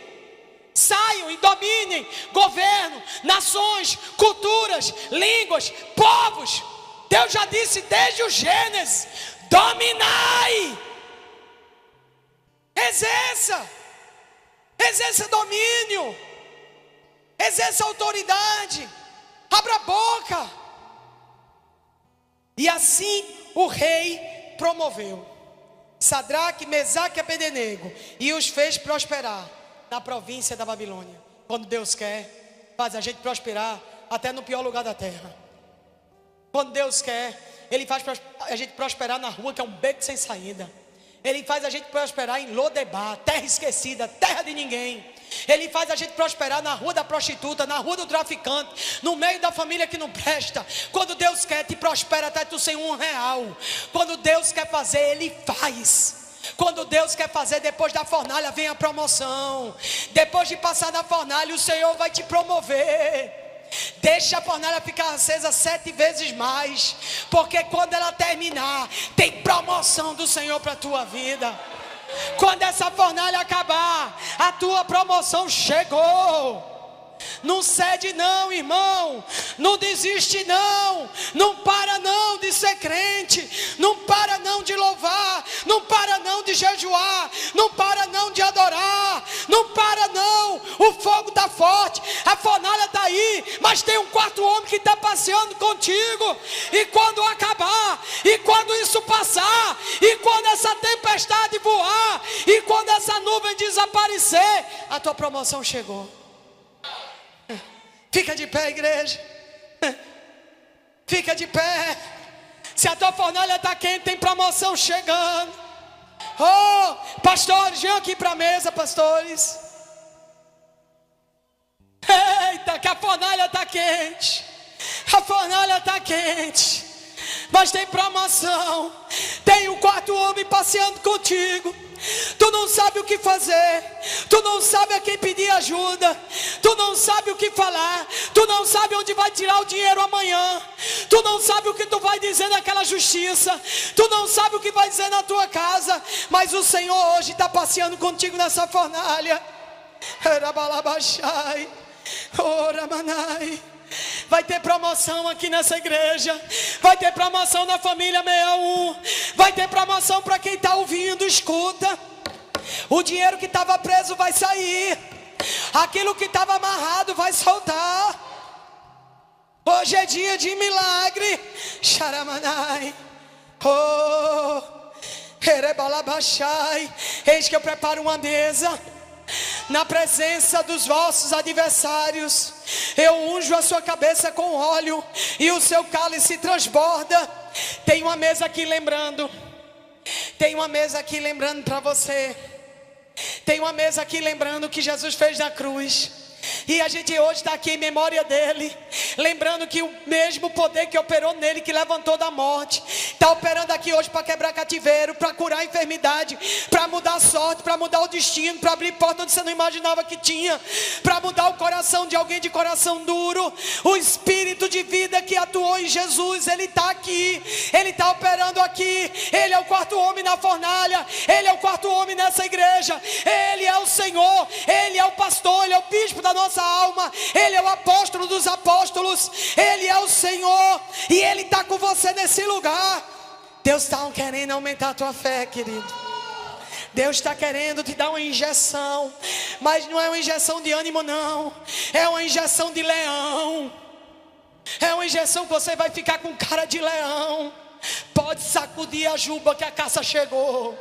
Saiam e dominem governo, nações, culturas, línguas, povos. Deus já disse desde o Gênesis: dominai. Exerça domínio, exerça autoridade, abra a boca. E assim o rei promoveu Sadraque, Mesaque e Abednego e os fez prosperar na província da Babilônia. Quando Deus quer, faz a gente prosperar até no pior lugar da terra. Quando Deus quer, Ele faz a gente prosperar na rua, que é um beco sem saída. Ele faz a gente prosperar em Lodebar, terra esquecida, terra de ninguém. Ele faz a gente prosperar na rua da prostituta, na rua do traficante, no meio da família que não presta. Quando Deus quer, te prospera até tu sem R$1. Quando Deus quer fazer, Ele faz. Quando Deus quer fazer, depois da fornalha vem a promoção. Depois de passar da fornalha, o Senhor vai te promover. Deixa a fornalha ficar acesa 7 vezes mais, porque quando ela terminar, tem promoção do Senhor para a tua vida. Quando essa fornalha acabar, a tua promoção chegou. Não cede não, irmão. Não desiste não. Não para não de ser crente. Não para não de louvar. Não para não de jejuar. Não para não de adorar. Não para não. O fogo está forte. A fornalha está aí. Mas tem um quarto homem que está passeando contigo. E quando acabar, e quando isso passar, e quando essa tempestade voar, e quando essa nuvem desaparecer, a tua promoção chegou. Fica de pé, igreja. Fica de pé. Se a tua fornalha está quente, tem promoção chegando. Oh, pastores, venham aqui para a mesa, pastores. Eita, que a fornalha está quente. A fornalha está quente. Mas tem promoção. Tem um quarto homem passeando contigo. Tu não sabe o que fazer. Tu não sabe a quem pedir ajuda. Tu não sabe o que falar. Tu não sabe onde vai tirar o dinheiro amanhã. Tu não sabe o que tu vai dizer naquela justiça. Tu não sabe o que vai dizer na tua casa. Mas o Senhor hoje está passeando contigo nessa fornalha. Vai ter promoção aqui nessa igreja. Vai ter promoção na família 61. Vai ter promoção para quem está ouvindo, escuta. O dinheiro que estava preso vai sair. Aquilo que estava amarrado vai soltar. Hoje é dia de milagre. Xaramanai. Oh, Erebalabachai. Eis que eu preparo uma mesa na presença dos vossos adversários. Eu unjo a sua cabeça com óleo e o seu cálice transborda. Tem uma mesa aqui lembrando. Tem uma mesa aqui lembrando para você. Tem uma mesa aqui lembrando o que Jesus fez na cruz. E a gente hoje está aqui em memória dele, lembrando que o mesmo poder que operou nele, que levantou da morte, está operando aqui hoje para quebrar cativeiro, para curar a enfermidade, para mudar a sorte, para mudar o destino, para abrir porta onde você não imaginava que tinha, para mudar o coração de alguém de coração duro. O Espírito de vida que atuou em Jesus, ele está aqui, ele está operando aqui. Ele é o quarto homem na fornalha, ele é o quarto homem nessa igreja, ele é o Senhor, ele é o pastor, ele é o bispo da nossa alma, ele é o apóstolo dos apóstolos, ele é o Senhor, e ele está com você nesse lugar. Deus está querendo aumentar a tua fé, querido. Deus está querendo te dar uma injeção, mas não é uma injeção de ânimo não, é uma injeção de leão. É uma injeção que você vai ficar com cara de leão. Pode sacudir a juba que a caça chegou.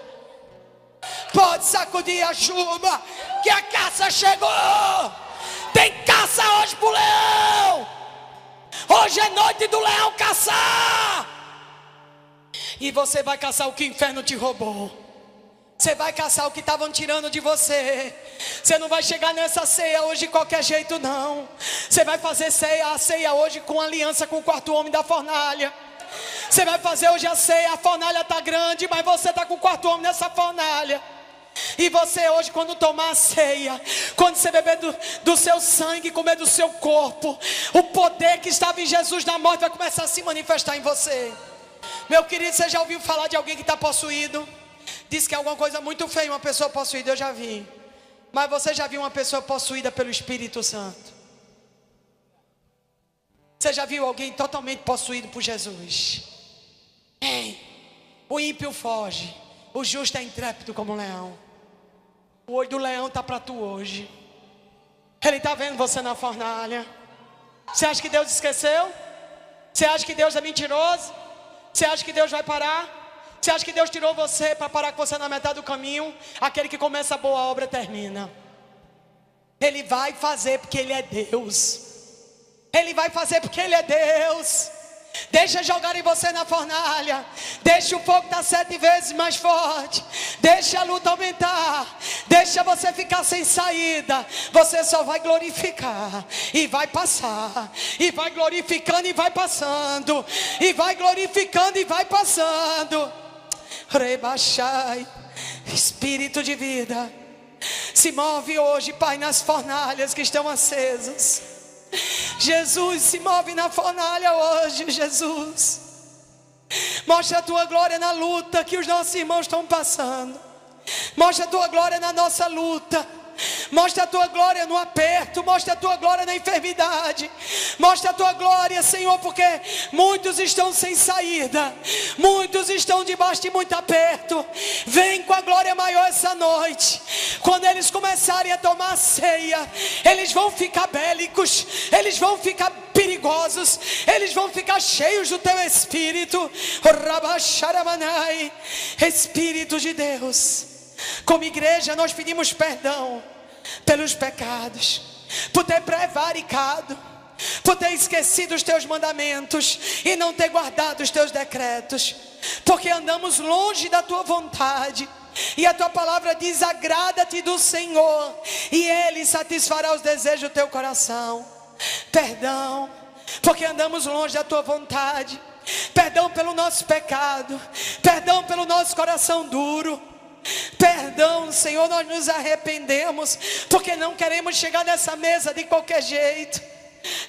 Pode sacudir a juba que a caça chegou. Tem caça hoje pro leão. Hoje é noite do leão caçar. E você vai caçar o que o inferno te roubou. Você vai caçar o que estavam tirando de você. Você não vai chegar nessa ceia hoje de qualquer jeito não. Você vai fazer a ceia hoje com aliança com o quarto homem da fornalha. Você vai fazer hoje a ceia. A fornalha está grande, mas você está com o quarto homem nessa fornalha. E você hoje, quando tomar a ceia, quando você beber do seu sangue, comer do seu corpo, o poder que estava em Jesus na morte vai começar a se manifestar em você. Meu querido, você já ouviu falar de alguém que está possuído? Diz que é alguma coisa muito feia uma pessoa possuída. Eu já vi. Mas você já viu uma pessoa possuída pelo Espírito Santo? Você já viu alguém totalmente possuído por Jesus? O ímpio foge, o justo é intrépido como um leão. O olho do leão está para tu hoje. Ele está vendo você na fornalha. Você acha que Deus esqueceu? Você acha que Deus é mentiroso? Você acha que Deus vai parar? Você acha que Deus tirou você para parar com você na metade do caminho? Aquele que começa a boa obra termina. Ele vai fazer porque Ele é Deus. Ele vai fazer porque Ele é Deus. Deixa jogarem você na fornalha. Deixa o fogo estar 7 vezes mais forte. Deixa a luta aumentar. Deixa você ficar sem saída. Você só vai glorificar e vai passar. E vai glorificando e vai passando. E vai glorificando e vai passando. Rebaixai, Espírito de vida, se move hoje, Pai, nas fornalhas que estão acesas. Jesus, se move na fornalha hoje, Jesus. Mostra a tua glória na luta que os nossos irmãos estão passando. Mostra a tua glória na nossa luta. Mostra a tua glória no aperto. Mostra a tua glória na enfermidade. Mostra a tua glória, Senhor, porque muitos estão sem saída. Muitos estão debaixo de muito aperto. Vem com a glória maior essa noite. Quando eles começarem a tomar a ceia, eles vão ficar bélicos. Eles vão ficar perigosos. Eles vão ficar cheios do teu Espírito. Espírito de Deus, como igreja nós pedimos perdão pelos pecados, por ter prevaricado, por ter esquecido os teus mandamentos e não ter guardado os teus decretos, porque andamos longe da tua vontade. E a tua palavra diz: agrada-te do Senhor e Ele satisfará os desejos do teu coração. Perdão, porque andamos longe da tua vontade. Perdão pelo nosso pecado. Perdão pelo nosso coração duro. Perdão, Senhor, nós nos arrependemos, porque não queremos chegar nessa mesa de qualquer jeito.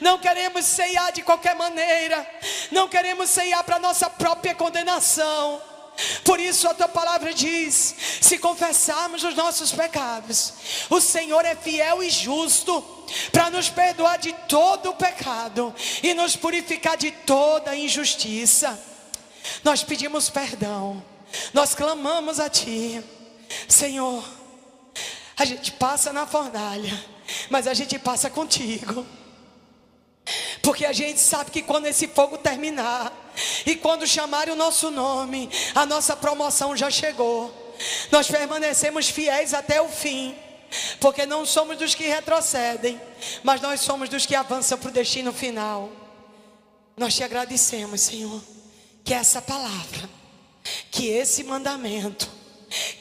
Não queremos ceiar de qualquer maneira. Não queremos ceiar para nossa própria condenação. Por isso a tua palavra diz: se confessarmos os nossos pecados, o Senhor é fiel e justo para nos perdoar de todo o pecado e nos purificar de toda injustiça. Nós pedimos perdão. Nós clamamos a Ti, Senhor. A gente passa na fornalha, mas a gente passa contigo, porque a gente sabe que quando esse fogo terminar e quando chamarem o nosso nome, a nossa promoção já chegou. Nós permanecemos fiéis até o fim, porque não somos dos que retrocedem, mas nós somos dos que avançam para o destino final. Nós te agradecemos, Senhor, que essa palavra, que esse mandamento,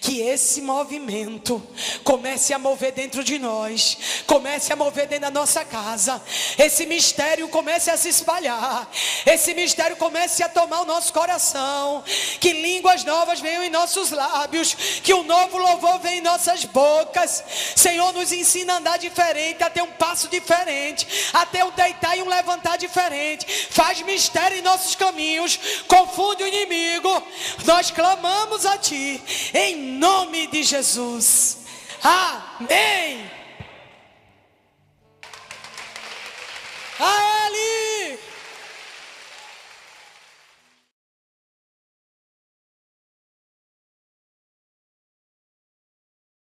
que esse movimento comece a mover dentro de nós, comece a mover dentro da nossa casa. Esse mistério comece a se espalhar, esse mistério comece a tomar o nosso coração. Que línguas novas venham em nossos lábios, que um novo louvor venha em nossas bocas. Senhor, nos ensina a andar diferente, a ter um passo diferente, a ter um deitar e um levantar diferente. Faz mistério em nossos caminhos, confunde o inimigo. Nós clamamos a Ti em nome de Jesus. Amém. A Ele.